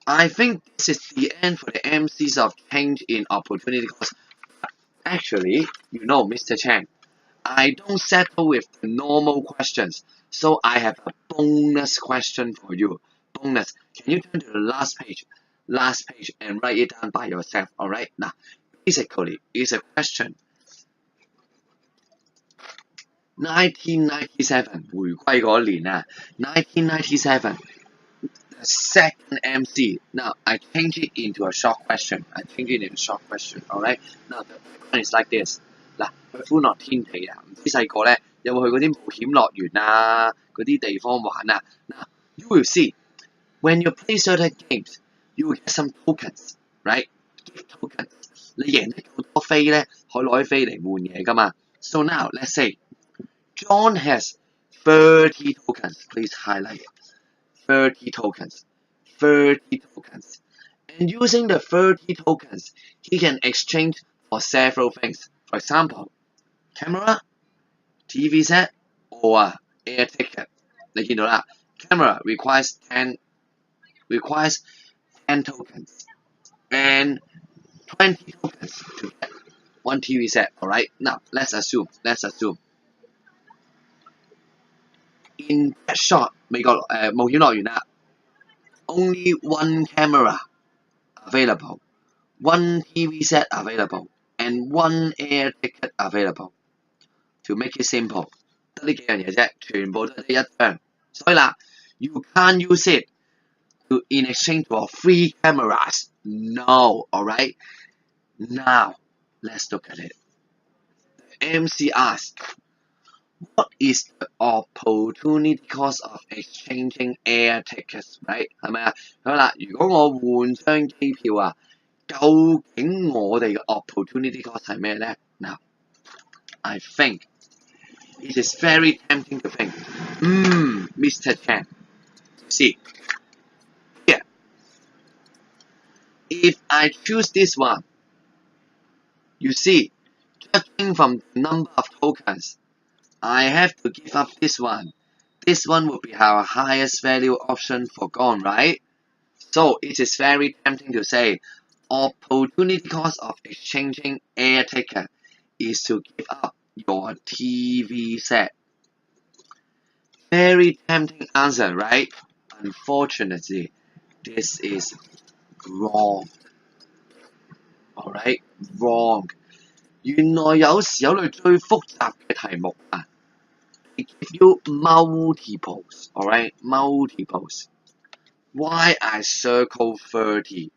I think this is the end for the MCs of change in opportunity cost. Actually, you know, Mr. Chen, I don't settle with the normal questions, so I have a bonus question for you. Bonus. Can you turn to the last page and write it down by yourself, alright? Now, basically, it's a question. 1997 回歸嗰年啊 1997 the second MC. Now, I change it into a short question. Alright? Now, the question is like this. 嗱，去歡樂天地啊！唔知細個咧有冇去嗰啲冒險樂園啊？嗰啲地方玩啊？嗱， you will see when you play certain games, you will get some tokens, right? Gift tokens. 你贏得好多飛咧，可以攞啲飛嚟換嘢噶嘛。So now let's say John has 30 tokens. Please highlight it. 30 tokens. 30 tokens. And using the 30 tokens, he can exchange for several things. For example, camera, TV set, or air ticket. 你見到啦 ，camera requires 10 tokens and 20 tokens to get one TV set. Alright, now let's assume in that shot 美國冒險樂園啦 only one camera available, one TV set available, and one air ticket available. To make it simple, 得呢幾樣嘢啫，全部都係得一張。所以啦 ，you can't use it to in exchange for free cameras. No, alright. Now let's look at it. The MC asked, what is the opportunity cost of exchanging air tickets? Right? 係咪啊？好啦，如果我換張機票啊，究竟我哋嘅 opportunity cost 係咩咧？ Now, I think it is very tempting to think, Mr. Chan. See, here, if I choose this one, you see, judging from the number of tokens, I have to give up this one. This one would be our highest value option for gone, right? So it is very tempting to say, opportunity cost of exchanging air ticket is to give up your TV set. Very tempting answer, right? Unfortunately, this is wrong. Alright, wrong. 原來有時有類最複雜嘅題目啊 ，it give you multiples, alright, multiples. Why I circle 30?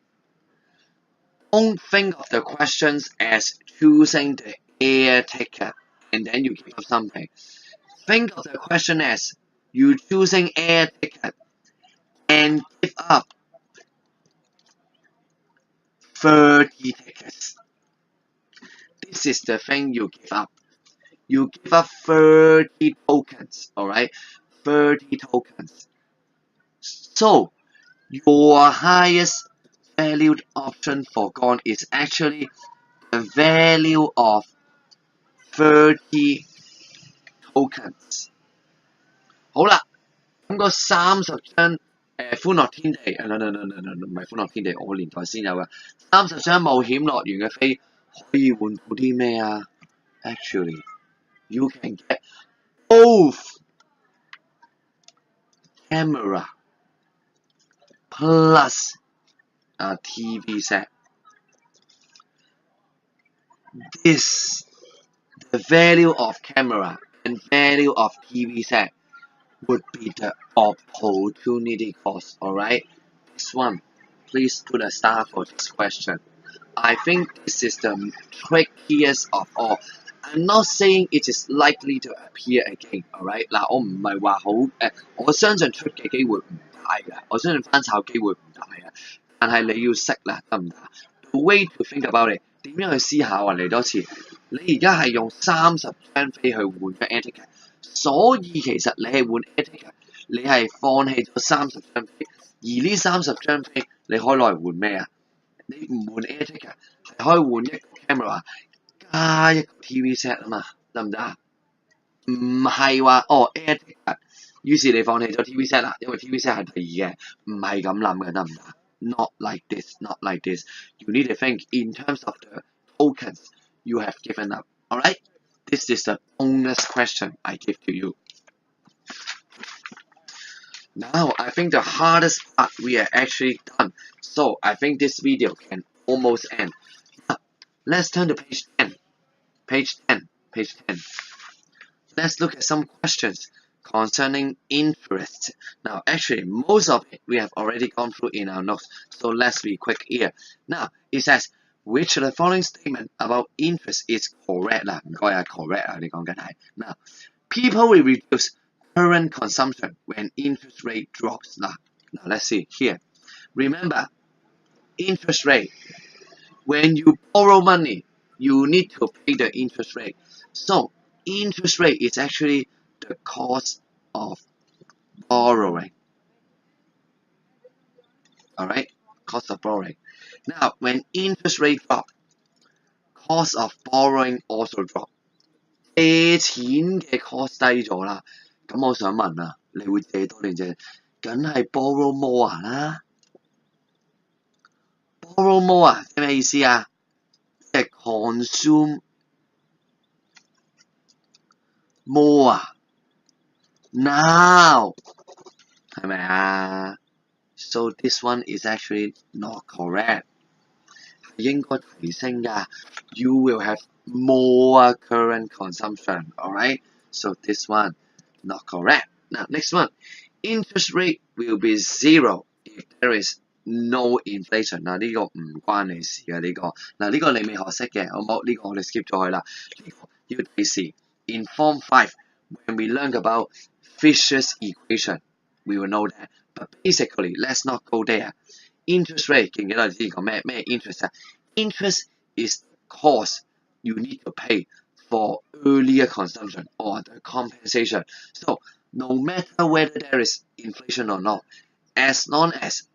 Don't think of the questions as choosing the air ticket and then you give up something. Think of the question as you choosing air ticket and give up 30 tickets. This is the thing you give up. You give up 30 tokens, alright? 30 tokens. So, your highest valued option for gone is actually the value of 30 tokens. 好啦，咁個30張歡樂天地no，唔係歡樂天地，我年代先有嘅30張冒險樂園嘅飛可以換到啲咩啊 ？Actually, you can get both camera plus a TV set. This, the value of camera and value of TV set would be the opportunity cost, alright? This one, please put a star for this question. I think this is the trickiest of all. I'm not saying it is likely to appear again, alright? 嗱，我唔係話好我相信出嘅機會唔大嘅，我相信翻炒機會唔大嘅，但係你要識啦，得唔得 ？The way to think about it， 點樣去思考啊？嚟多次，你而家係用30張飛去換張 air ticket， 所以其實你係換 air ticket， 你係放棄咗30張飛，而呢30張飛你可以攞嚟換咩啊？你唔換 air ticket 係可以換一個 camera 加一個 TV set 啊嘛，得唔得啊？唔係話air ticket， 於是你放棄咗 TV set 啦，因為 TV set 係第二嘅，唔係咁諗嘅，得唔得？Not like this, not like this. You need to think in terms of the tokens you have given up. Alright? This is the bonus question I give to you. Now, I think the hardest part we are actually done. So, I think this video can almost end. Now, let's turn to page 10. Page 10. Let's look at some questions concerning interest. Now, actually, most of it we have already gone through in our notes. So, let's be quick here. Now, it says, which of the following statement about interest is correct? 唔該啊 correct 啊，你講緊係。Now, people will reduce current consumption when interest rate drops. Now let's see here. Remember, interest rate. When you borrow money, you need to pay the interest rate. So interest rate is actually the cost of borrowing. Alright, cost of borrowing. Now, when interest rate drop, cost of borrowing also drop. 借錢嘅 cost 低咗啦，咁我想問啊，你會借多定借？梗係 borrow more 啦。borrow more 啊，係咩意思啊？即係 consume more 啊。Now 係咪啊？ So this one is actually not correct. 應該提升㗎。You will have more current consumption. Alright? So this one not correct. Now next one. Interest rate will be zero if there is no inflation. 嗱呢個唔關你事嘅呢個。嗱呢個你未學識嘅，好冇？呢個我哋 skip 咗佢啦。呢個要提示。In Form 5, when we learn about Fisher's equation, we will know that. But basically, let's not go there. Interest rate 記唔記得你之前講咩 interest 啊 ？Interest is cost you need to pay for earlier consumption or the compensation. So no matter whether there is inflation or not, as long as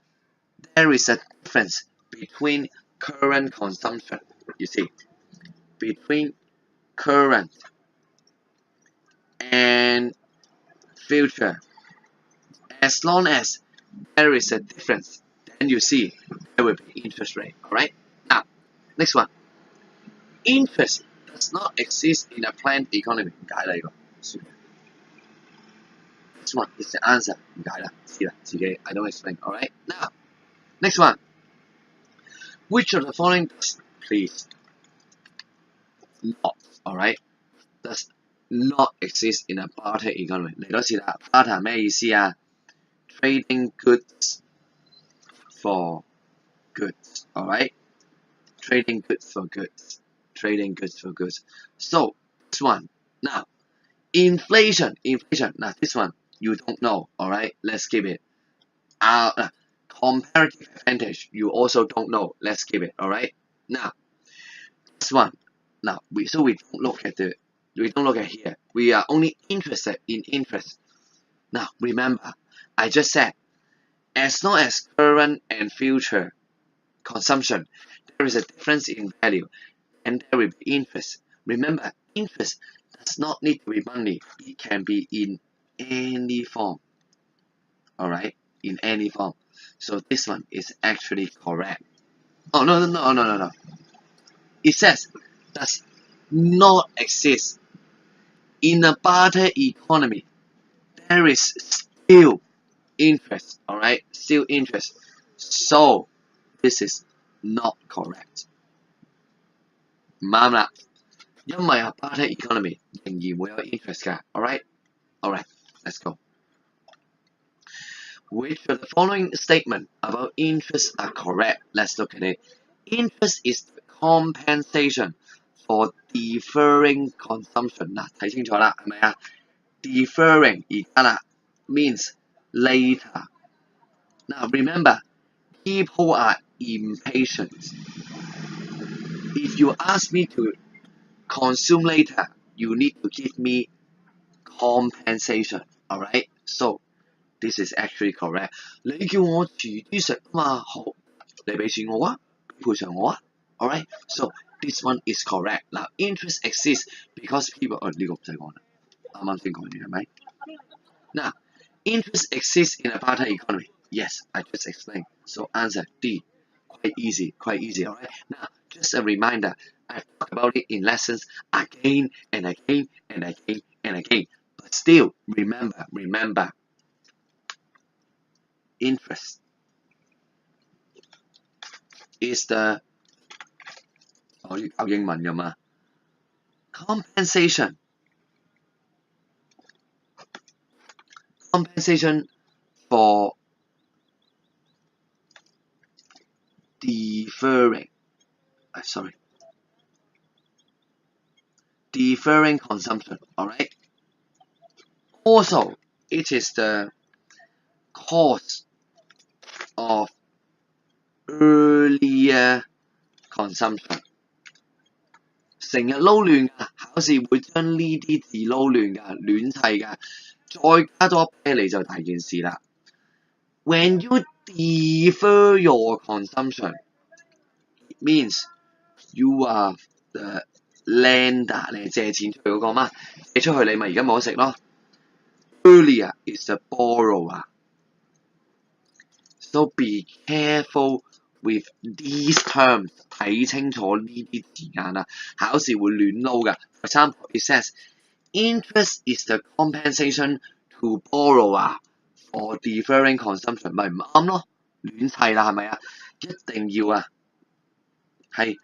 there is a difference between current consumption, you see, between current and future, as long as there is a difference, then you see there will be interest rate. Alright? Now, next one. Interest does not exist in a planned economy. 唔解啦呢個，算。This one is the answer. 唔解啦，知啦，自己 I don't explain. Alright? Now, next one. Which of the following does please not, alright, does not exist in a barter economy? 嚟多次啦 ，barter 咩意思啊 ？Trading goods for goods, alright? Trading goods for goods. Trading goods for goods. So this one now, inflation. Now this one you don't know. All right, let's skip it. Comparative advantage you also don't know. Let's skip it. All right. Now this one. Now we don't look at here. We are only interested in interest. Now remember, I just said as long as current and future consumption, there is a difference in value. And there will be interest. Remember, interest does not need to be money. It can be in any form. Alright? In any form. So this one is actually correct. Oh, no. It says, does not exist. In a barter economy, there is still interest. Alright? Still interest. So, this is not correct. 唔啱啦，因為啊 barter economy 仍然會有 interest 㗎。Alright, let's go. Which of the following statement about interest are correct? Let's look at it. Interest is the compensation for deferring consumption. 嗱，睇清楚啦，係咪啊 ？Deferring 而家啦 means later. Now remember, people are impatient. If you ask me to consume later, you need to give me compensation. Alright? So, this is actually correct. 你叫我遲啲食嘛，好，你俾錢我啊，賠償我啊。Alright? So, this one is correct. Now, interest exists because people... 呢個唔使講啦，啱啱先講完係咪？ Now, interest exists in a barter economy. Yes, I just explained. So, answer D. Quite easy. Alright? Now, just a reminder, I've talked about it in lessons again and again. But still, remember, interest is the compensation for deferring consumption. Alright. Also, it is the cause of earlier consumption。成日撈亂㗎，考試會將呢啲字撈亂㗎，亂砌㗎，再加多啤你就大件事啦。When you defer your consumption, it means you are the lender， 你係借錢出去嗰個嘛，借出去你咪而家冇得食咯。Earlier is the borrower. So be careful with these terms， 睇清楚呢啲字眼啊，考試會亂撈㗎。For example, it says interest is the compensation to borrower for deferring consumption， 咪唔啱咯，亂砌啦係咪啊？一定要啊，係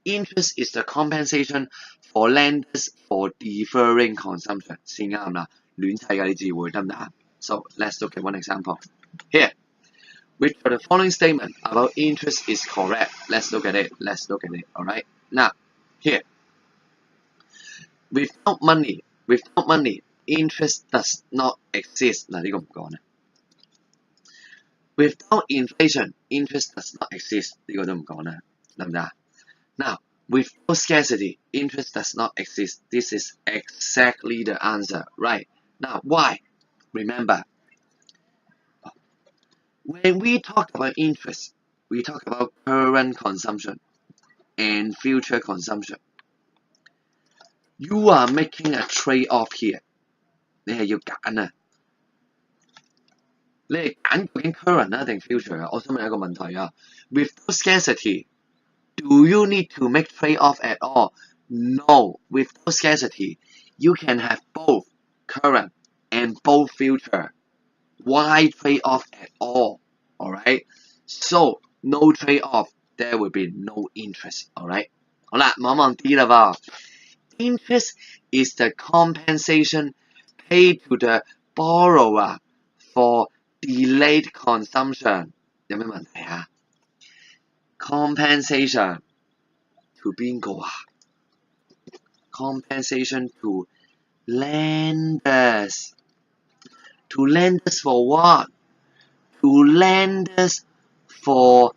interest is the compensation for lenders for deferring consumption 先啱啦，亂砌㗎啲字會得唔得啊？ So let's look at one example here. Which of the following statement about interest is correct? Let's look at it. All right. Now, here, without money, interest does not exist. 嗱呢個唔講啦。Without inflation, interest does not exist. 呢個都唔講啦，得唔得啊？ Now, without scarcity, interest does not exist. This is exactly the answer, right? Now, why? Remember, when we talk about interest, we talk about current consumption and future consumption. You are making a trade-off here. 你係要揀啊！你係揀究竟 current 啊定 future 啊？我想問一個問題啊。Without scarcity, do you need to make trade-off at all? No. Without scarcity, you can have both current and both future. Why trade-off at all? Alright? So, no trade-off, there will be no interest. Alright? 好啦，望一望 D 啦噃。Interest is the compensation paid to the borrower for delayed consumption. 有咩問題啊？ Compensation to 邊個啊？ Compensation to lenders. To lenders for what? To lenders for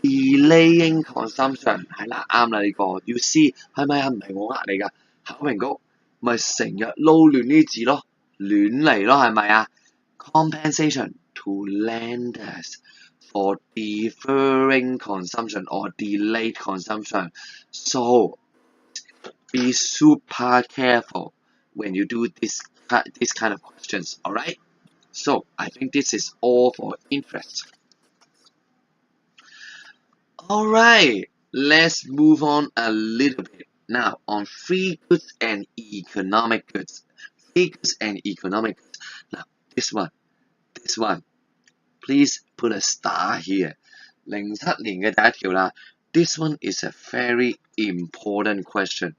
delaying consumption 係啦，啱啦呢個。要see 係咪啊？唔係我呃你㗎，考評局咪成日撈亂呢啲字咯，亂嚟咯，係咪啊 ？Compensation to lenders for deferring consumption or delayed consumption. So be super careful when you do this kind of questions. Alright? So I think this is all for interest. Alright, let's move on a little bit now on free goods and economic goods. Free goods and economic goods. Now, this one. Please put a star here. 07年嘅第一條啦。This one is a very important question.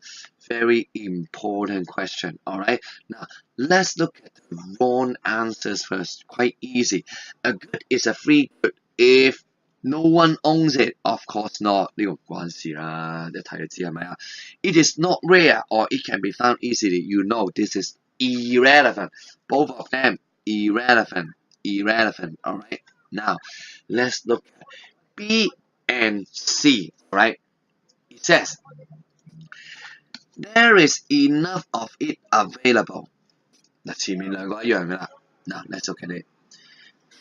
Very important question. Alright? Now, let's look at the wrong answers first. Quite easy. A good is a free good if no one owns it. Of course not. 呢個唔關事啦，一睇就知係咪啊？ It is not rare or it can be found easily. You know this is irrelevant. Both of them irrelevant. Alright? Now, let's look at B and C. Alright? It says, there is enough of it available. 嗱，前面兩個一樣㗎啦。Now, let's look at it.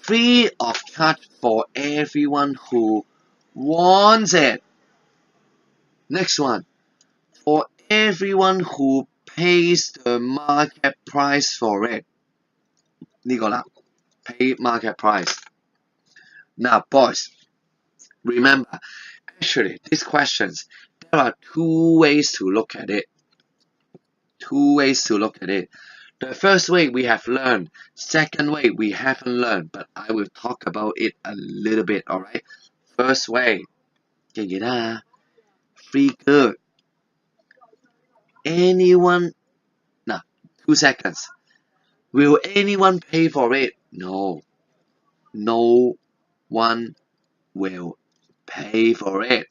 Free of charge for everyone who wants it. Next one. For everyone who pays the market price for it. 呢個啦。Pay market price. Now, boys, remember, actually, these questions, there are two ways to look at it. The first way we have learned. Second way we haven't learned, but I will talk about it a little bit, alright? First way, 記唔記得啊？ Free good. Anyone, now, 2 seconds. Will anyone pay for it? No. No one will pay for it.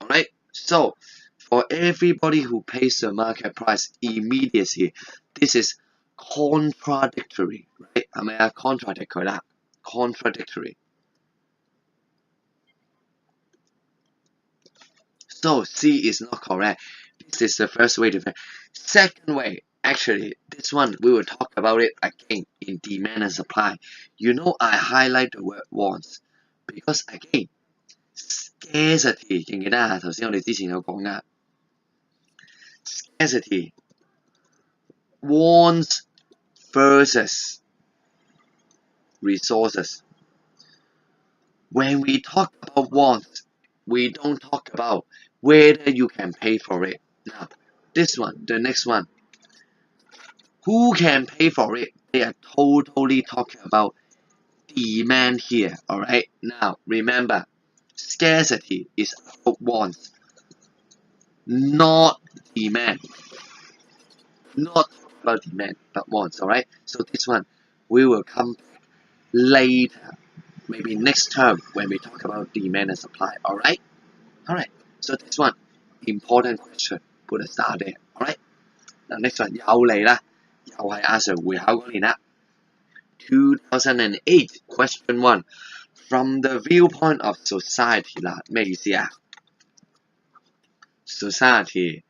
Alright? So, for everybody who pays the market price immediately, this is contradictory, right? 係咪啊 ？contradict 佢啦 ，contradictory。So C is not correct. This is the first way to find. Second way, actually, this one we will talk about it again in demand and supply. You know, I highlight the word wants because again, scarcity 記唔記得啊？頭先我哋之前有講噶 ，scarcity wants versus resources. When we talk about wants, we don't talk about whether you can pay for it. Now, this one, the next one, who can pay for it? They are totally talking about demand here, alright? Now, remember, scarcity is about wants, not demand. Not about demand, but wants, alright? So this one, we will come later, maybe next term when we talk about demand and supply, alright? Alright, so this one, important question, put a star there, alright? Now next one, 又嚟啦，又係阿 Sir 會考嗰年啦。2008 question 1 from the viewpoint of society 啦，咩意思啊 ？Society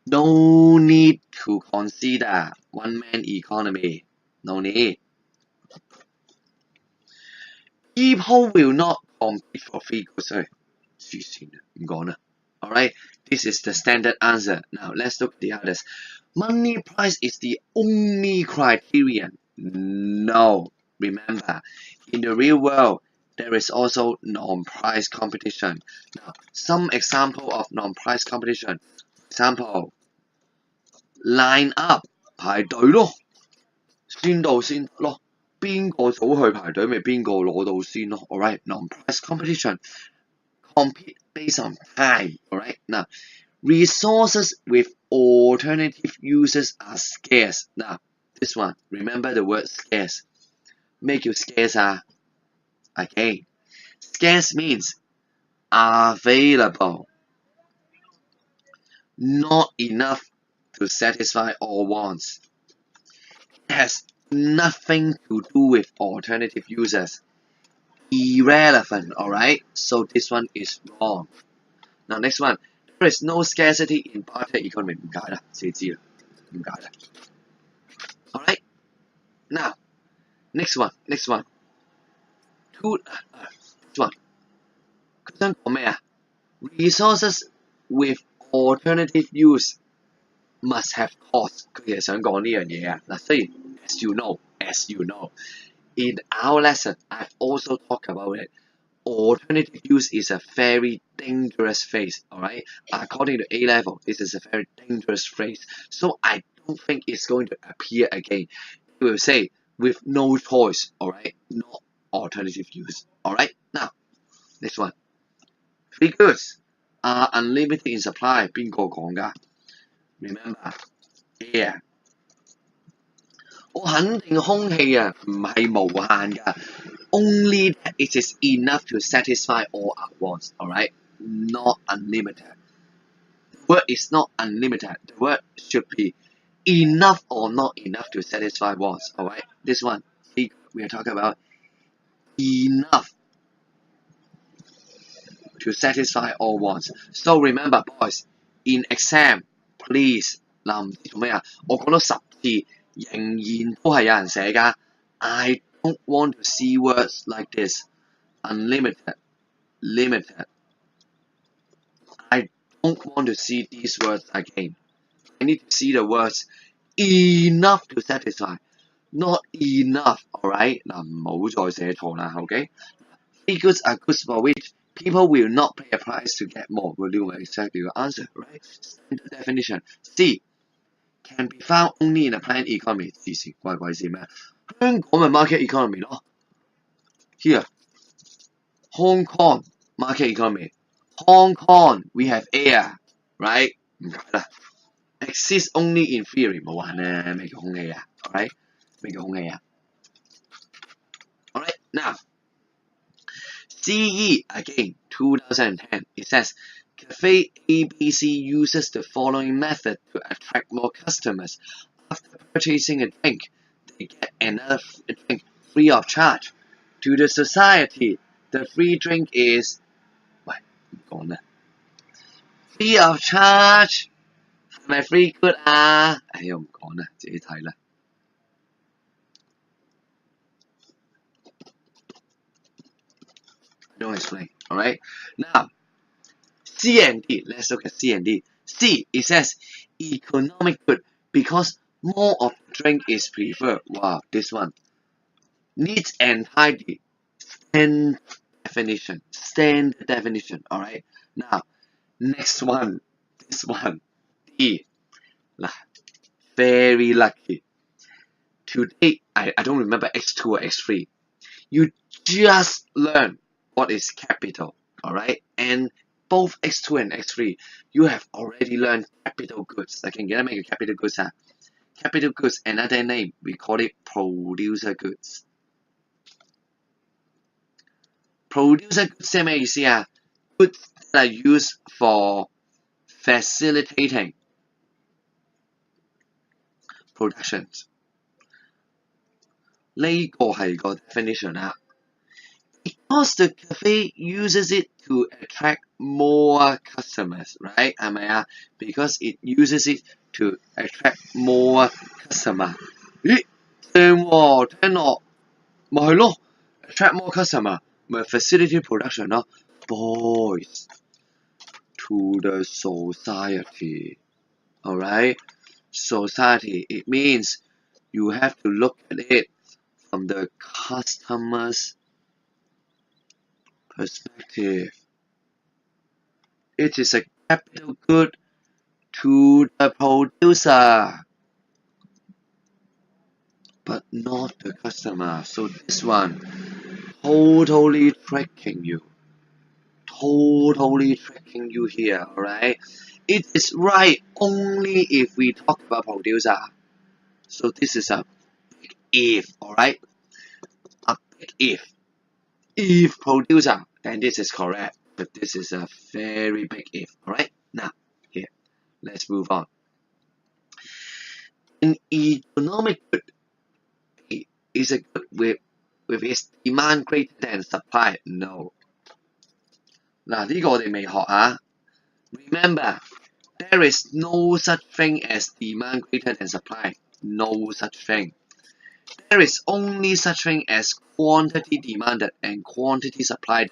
no need to consider one man economy, no need. People will not compete for free goods. 黐線啊，唔講啦。Alright, this is the standard answer. Now let's look at the others. Money price is the only criterion. No. Remember, in the real world, there is also non-price competition. Now, some example of non-price competition. Example, line up 排隊咯，先到先得咯。邊個早去排隊，咪邊個攞到先咯。Alright, non-price competition. Compete based on time. Alright, now resources with alternative uses are scarce. Now, this one, remember the word scarce. Make you scarce again. Scarce means available. Not enough to satisfy all wants. It has nothing to do with alternative uses. Irrelevant, alright? So this one is wrong. Now next one. There is no scarcity in barter economy. 唔解啦，死知啦，唔解啦。Alright? Now, next one. This one. 佢想講咩啊 ？Resources with alternative use must have cost. 佢其實想講呢樣嘢啊。嗱，雖然 as you know, in our lesson, I've also talked about it. Alternative use is a very dangerous phrase, alright? According to A level, this is a very dangerous phrase. So I don't think it's going to appear again. It will say, with no choice, alright? Not alternative use, alright? Now, next one. Free goods are unlimited in supply. 邊個講㗎 ？Remember, air. 我肯定空氣啊，唔係無限㗎。Only that it is enough to satisfy all our wants, alright? Not unlimited. The word is not unlimited. The word should be enough or not enough to satisfy wants, alright? This one, we are talking about enough to satisfy all wants. So remember, boys, in exam, please, 嗱唔知做咩啊？我講咗10次，仍然都係有人寫㗎。I don't want to see words like this. Unlimited, limited. I don't want to see these words again. I need to see the words enough to satisfy, not enough. Alright? 嗱，唔好再寫錯啦 ，OK? Free goods are goods for which people will not pay a price to get more. Will do exactly your answer, right? Standard definition. C. Can be found only in a planned economy. 黐線，關鬼事咩？香港咪 market economy 咯。Here, Hong Kong market economy. Hong Kong we have air, right? 唔解啦。Exists only in theory 冇玩咧，咩叫空氣啊 ？Alright， 咩叫空氣啊 ？Alright, now CE again 2010 it says Cafe ABC uses the following method to attract more customers. After purchasing a drink, they get another drink free of charge. To the society, the free drink is 喂唔講啦 free of charge 係咪 free good 啊？唉，我唔講啦，自己睇啦。I don't explain. Alright. Now C and D. Let's look at C and D. C, it says economic good because more of the drink is preferred. Wow, this one. Neat and tidy. Standard definition. Standard definition. Alright. Now, next one. This one. D. Very lucky. Today, I don't remember X2 or X3. You just learn what is capital. Alright. And both X2 and X3, you have already learned capital goods. I can get make a capital goods. Capital goods, another name, we call it producer goods. Producer goods 係咩意思啊 ？Goods that are used for facilitating productions. 呢個係個 definition 啦。Because the cafe uses it to attract more customers, right? 係咪啊 ？Because it uses it to attract more customer. 咦，正喎，聽落咪係咯 ，attract more customer 咪 facilitate production 咯。Boys to the society, alright? Society, it means you have to look at it from the customer's perspective. It is a capital good to the producer, but not the customer. So this one, totally tricking you. Totally tricking you here, alright? It is right only if we talk about producer. So this is a big if, alright? A big if. If producer, then this is correct. But this is a very big if, alright? Now, here, let's move on. An economic good is a good with its demand greater than supply. No. 嗱，呢個我哋未學啊。Remember, there is no such thing as demand greater than supply. No such thing. There is only such thing as quantity demanded and quantity supplied.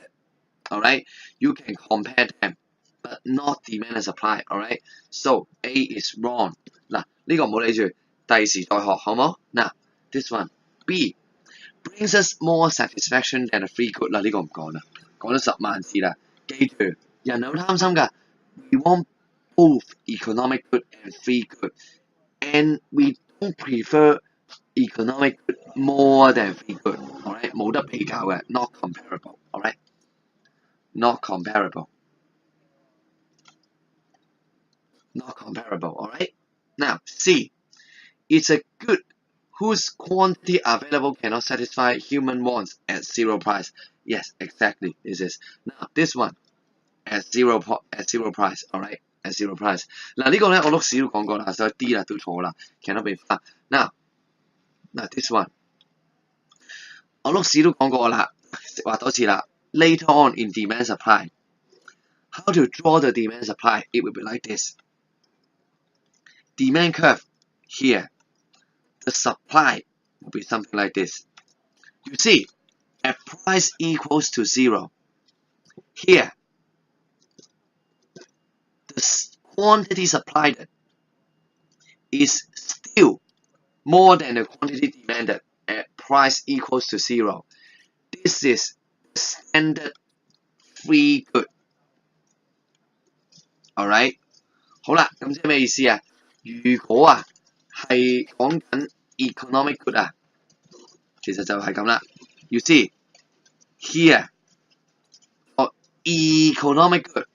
Alright? You can compare them, but not demand and supply. Alright? So A is wrong. 嗱，呢個唔好理住，第時再學好冇？嗱 this one B brings us more satisfaction than a free good 啦，呢個唔講啦，講咗10萬字啦。記住，人係好貪心㗎。We want both economic good and free good, and we don't prefer economic good more than free good. Alright， 冇得比較嘅 ，not comparable. Alright， not comparable. Not comparable. Alright. Now C, it's a good whose quantity available cannot satisfy human wants at zero price. Yes, exactly. This is now this one at zero price. Alright, at zero price. 嗱呢個咧我碌屎都講過啦，所以 D 啦都錯啦 ，cannot be found. Now this one 我碌屎都講過啦，話多次啦。Later on in demand supply, how to draw the demand supply? It will be like this. Demand curve here. The supply will be something like this. You see, at price equals to 0. Here, the quantity supplied is still more than the quantity demanded at price equals to 0. This is standard free good. Alright? 好啦，咁即係咩意思啊？如果啊係講緊 economic good 啊，其實就係咁啦。You see here for economic good,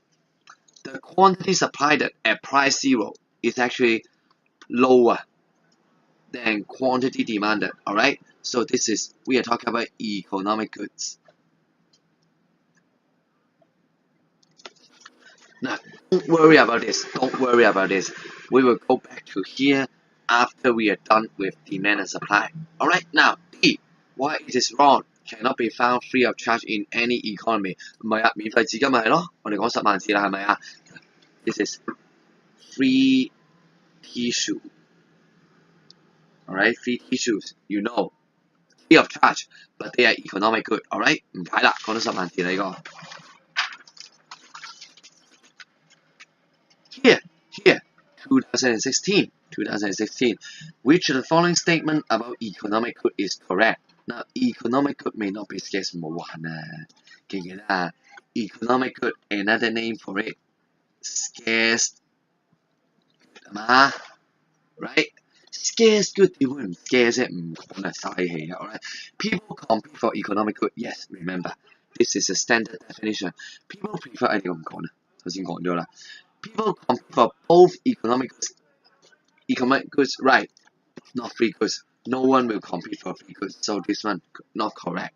the quantity supplied at price 0 is actually lower than quantity demanded. Alright, so this is we are talking about economic goods. Now, don't worry about this. Don't worry about this. We will go back to here after we are done with demand and supply. Alright, now D. Why it is wrong? Cannot be found free of charge in any economy. 唔係啊，免費紙巾咪係咯。我哋講10萬字啦，係咪啊 ？This is free tissue. Alright, free tissues. You know, free of charge, but they are economic good. Alright， 唔解啦，講到10萬字啦呢個。Here, 2016. Which of the following statement about economic good is correct? Now, economic good may not be scarce 冇玩啊，記唔記得啊 ？Economic good, another name for it, scarce 係嘛 ？Right? Scarce good 點會唔 scarce 啫？唔講啊，嘥氣啊 ！Alright, people compete for economic good. Yes, remember, this is a standard definition. People prefer 呢個唔講啦，頭先講咗啦。People compete for both economic goods, right? Not free goods. No one will compete for free goods, so this one not correct.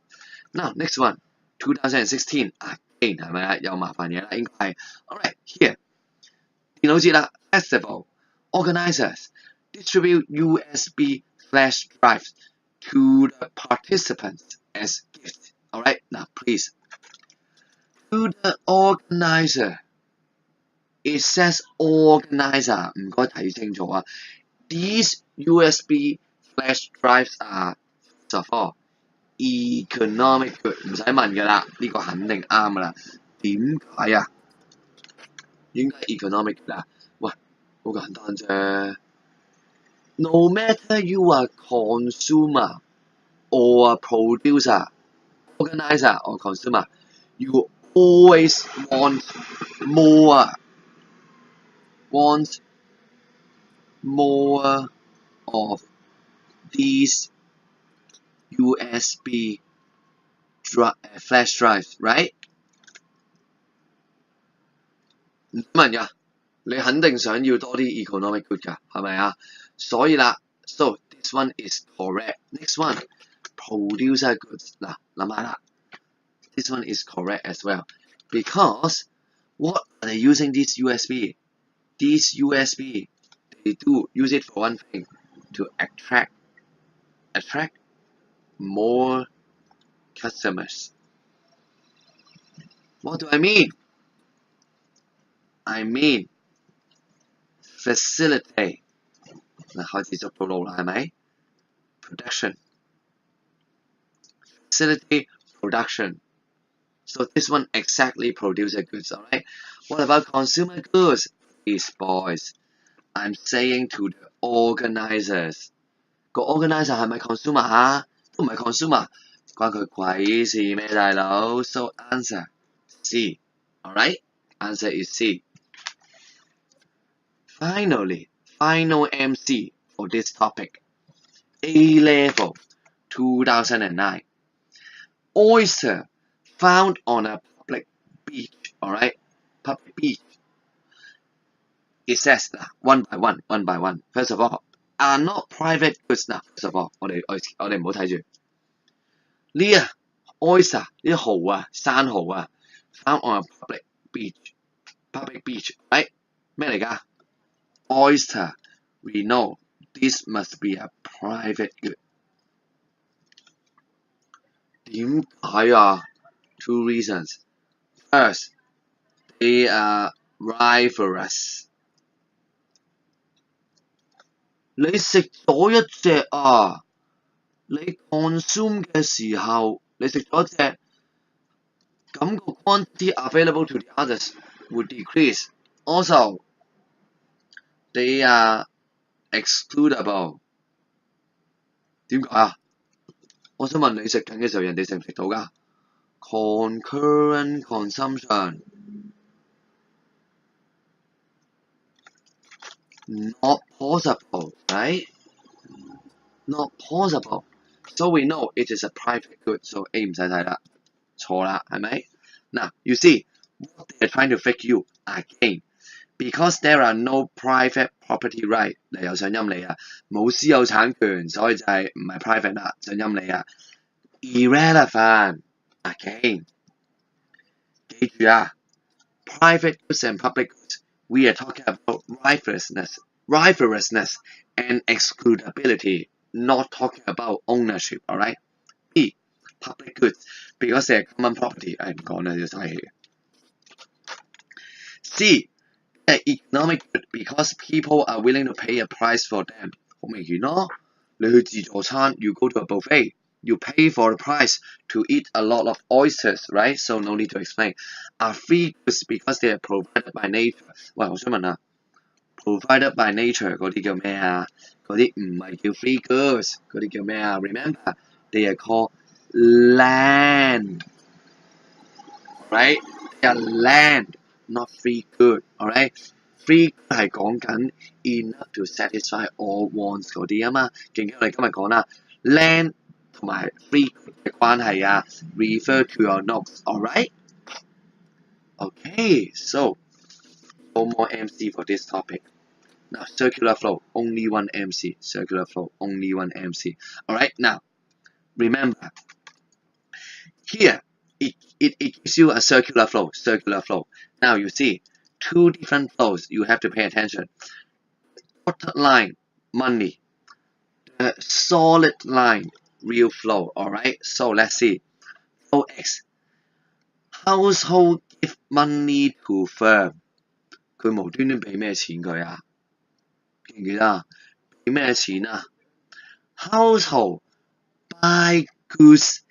Now next one, 2016 again 係咪啊？有麻煩嘢啦，應該係。Alright, here 電腦節啦 ，Festival organizers distribute USB flash drives to the participants as gifts. Alright, now please to the organizer. It says organizer 唔該睇清楚啊。These USB flash drives are first of all economic good 唔使問㗎啦，呢個肯定啱㗎啦。點解啊？點解 economic 啊？喂，好簡單啫。No matter you are consumer or a producer, organizer or consumer, you always want more of these USB flash drives, right? 唔問㗎，你肯定想要多啲 economic good 㗎，係咪啊？所以啦 ，so this one is correct. Next one, producer goods 嗱，諗下啦 ，this one is correct as well because what are they using this USB? This USB, they do use it for one thing, to attract more customers. What do I mean? I mean facilitate 嗱，開始捉到路啦，係咪 ？Facilitate production. So this one exactly producer goods, alright? What about consumer goods? These boys, I'm saying to the organizers. 個 organizer 係咪 consumer 啊？都唔係 consumer， 關佢鬼事咩大佬 ？So answer C, alright? Answer is C. Finally, final MC for this topic. A level, 2009. Oyster found on a public beach, alright? Public beach. It says one by one. First of all, are not private goods 嗱。First of all， 我哋唔好睇住呢啊 oyster 呢啲蠔啊，生蠔啊 ，found on a public beach，right？ 咩嚟㗎 ？Oyster, we know this must be a private good。點解啊 ？Two reasons. First, they are rivalrous。你食咗一隻啊，你 consume 嘅時候，你食咗一隻，咁個 quantity available to the others would decrease. Also, they are excludable. 點解啊？我想問你食緊嘅時候，人哋食唔食到㗎 ？Concurrent consumption. Not possible, right? Not possible. So we know it is a private good. So A 唔使睇啦，錯啦，係咪？嗱 you see what they are trying to fake you again. Because there are no private property right， 你又想陰你啊，冇私有產權，所以就係唔係 private 啦，想陰你啊。Irrelevant again， 記住啊 ，private goods and public goods，we are talking about rivalrousness rivalrousness, and excludability, not talking about ownership, alright? B. Public goods, because they're common property. 唔講啦，要嘥氣。C. Economic good, because people are willing to pay a price for them. 好明顯咯，你去自助餐 you go to a buffet, you pay for the price to eat a lot of oysters, right? So no need to explain. Are free goods because they are provided by nature. 喂，我想問下 provided by nature 嗰啲叫咩啊？嗰啲唔係叫 free goods，嗰啲叫咩啊 ？Remember, they are called land, right? They are land, not free good, alright? Free good 係講緊 enough to satisfy all wants 嗰啲啊嘛。記唔記得我哋今日講啦 ？land 同埋 free good 嘅關係啊 ？Refer to your notes, alright? Okay, so no more MC for this topic. Now, circular flow, only one MC. Circular flow, only one MC. Alright, now, remember, here, it gives you a circular flow, circular flow. Now, you see, two different flows, you have to pay attention. Dotted line, money. The solid line, real flow, alright? So, let's see. Flow X. Household give money to firm. 佢無端端俾咩錢佢啊？記唔記得啊？俾咩錢啊 ？Household buy goods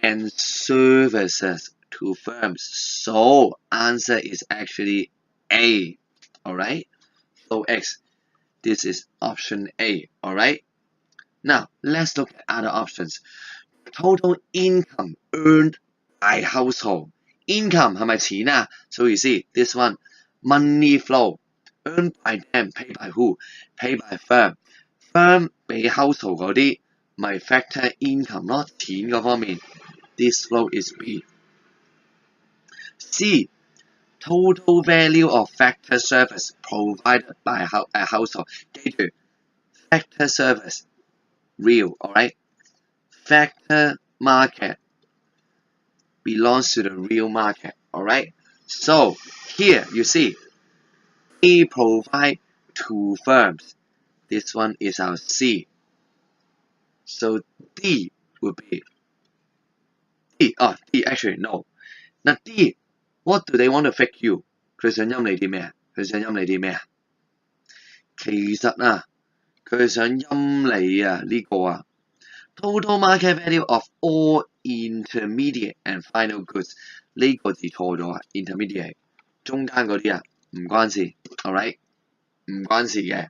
and services to firms. So answer is actually A. Alright? So X. This is option A. Alright? Now let's look at other options. Total income earned by household. Income 係咪錢啊？ So you see this one. Money flow earned by them, paid by who? Paid by firm. Firm 俾 household 嗰啲咪 factor income 咯，錢嗰方面。This flow is B. C. Total value of factor service provided by a household. 記住 factor service real, alright? Factor market belongs to the real market, alright? So here you see, they provide to firms. This one is our C. So D would be D. D actually no. Now D, what do they want to fake you? 佢想陰你啲咩？佢想陰你啲咩啊？其實啊，佢想陰你啊呢個啊。Total market value of all intermediate and final goods 呢個字錯咗啊 ！intermediate 中間嗰啲啊唔關事 ，alright 唔關事嘅。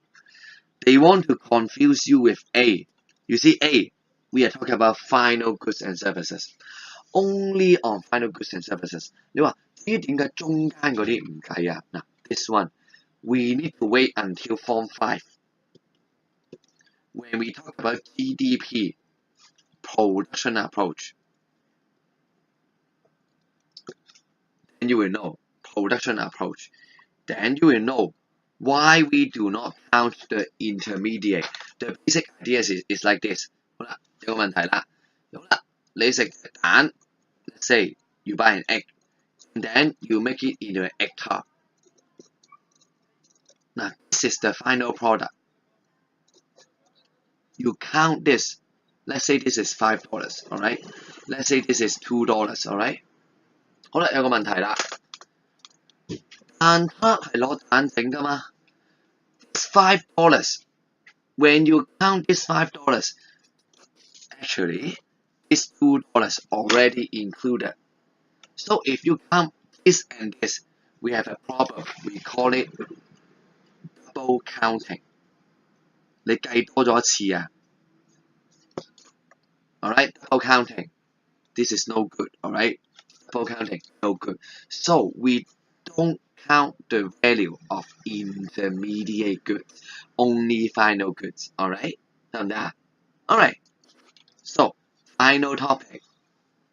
They want to confuse you with A. You see A, we are talking about final goods and services. Only on final goods and services. 你話至於點解中間嗰啲唔計啊？嗱 ，this one we need to wait until Form 5 when we talk about GDP. Production approach. Then you will know production approach. Then you will know why we do not count the intermediate. The basic idea is like this. 好啦，有個問題啦。好啦，你食蛋 ，let's say you buy an egg, and then you make it into an egg tart. Now this is the final product. You count this. Let's say this is $5, alright? Let's say this is $2, alright? 好啦，有個問題啦，蛋撻係攞蛋整㗎嘛 ？It's $5. When you count this $5, actually, this $2 already included. So if you count this and this, we have a problem. We call it double counting. 你計多咗一次啊！ Alright, double counting. This is no good, alright? Double counting, no good. So we don't count the value of intermediate goods, only final goods, alright? Alright. So, final topic.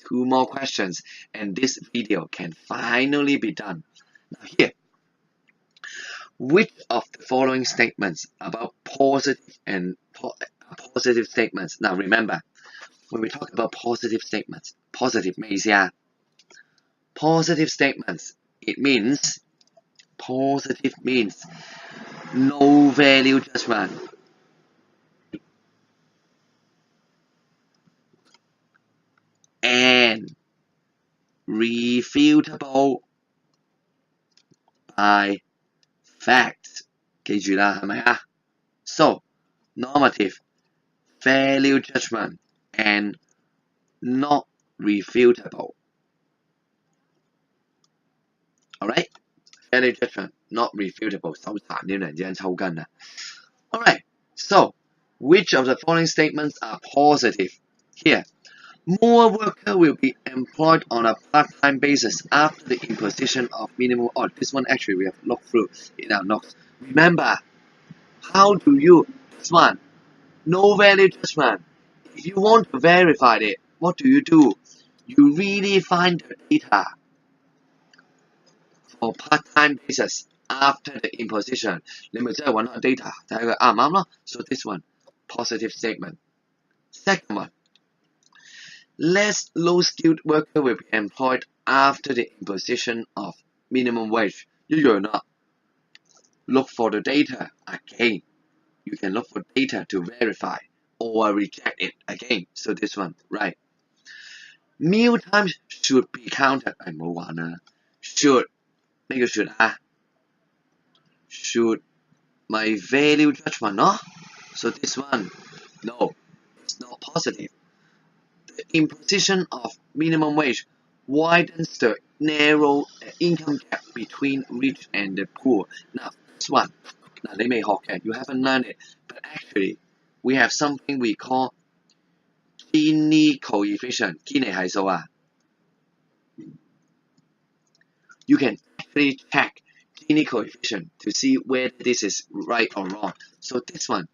2 more questions, and this video can finally be done. Now here, which of the following statements about positive statements? Now remember, when we talk about positive statements, positive 咩意思啊？ Positive statements, it means positive means no value judgment, and refutable by facts. 記住啦，係咪啊？ So normative value judgment and not refutable. Alright? Value judgment not refutable. 手殘呢兩隻人抽筋啊。Alright, so which of the following statements are positive? Here, more worker will be employed on a part-time basis after the imposition of minimum. Oh, this one actually we have looked through in our notes. Remember, how do you, this one, no value judgment. If you want to verify it, what do? You really find the data for part-time basis after the imposition. 你咪真係揾下 data 睇下佢啱唔啱咯。So this one, positive statement. Second one, less low-skilled worker will be employed after the imposition of minimum wage. 一樣啦。Look for the data again. You can look for data to verify or reject it again. So this one, right? Meal times should be counted. 唔好玩啦。Should 呢個 should 啊？Should my value judgment 咯？ So this one, no, it's not positive. The imposition of minimum wage widens the narrow income gap between rich and the poor. Now, this one, now they may okay, you haven't learned it, but actually, we have something we call Gini coefficient. Gini 係數啊。You can actually check Gini coefficient to see whether this is right or wrong. So this one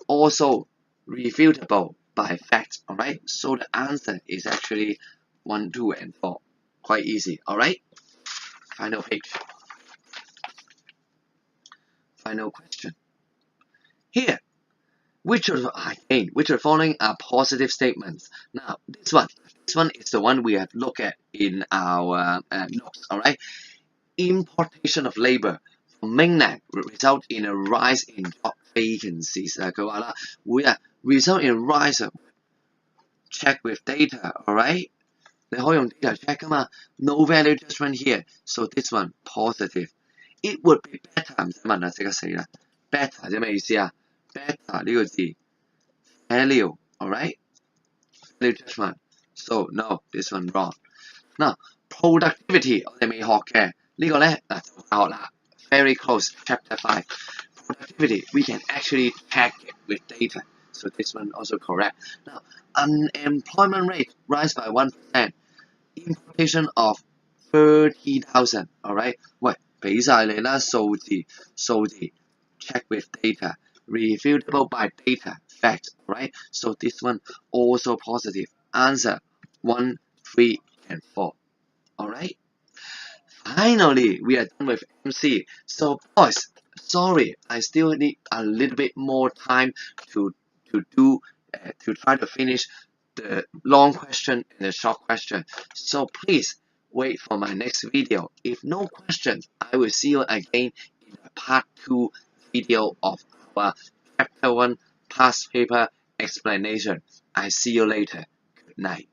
also refutable by facts, alright? So the answer is actually 1, 2, and 4. Quite easy, alright? Final page. Final question. Here, which of the following are positive statements? Now, this one is the one we have looked at in our notes, alright? Importation of labor from mainland will result in a rise in job vacancies. 佢話啦，會result in a rise. Check with data, alright? 你可以用 data check 㗎嘛 ？No value judgment here, so this one positive. It would be better 唔使問啦，即刻死啦。Better 即係咩意思啊 ？Better 呢個字 value, alright? Value judgment. So no, this one wrong. Now productivity 我哋未學嘅。呢個咧嗱就學啦 ，very close chapter 5. Productivity we can actually check it with data, so this one also correct. Now unemployment rate rise by 1%. Importation of 30,000. Alright， 喂，俾晒你啦數字，check with data, refutable by data, fact. Alright, so this one also positive. Answer 1, 3, and 4. Alright. Finally, we are done with MC. So, boys, sorry, I still need a little bit more time to try to finish the long question and the short question. So please wait for my next video. If no questions, I will see you again in the part 2 video of our chapter 1 past paper explanation. I see you later. Good night.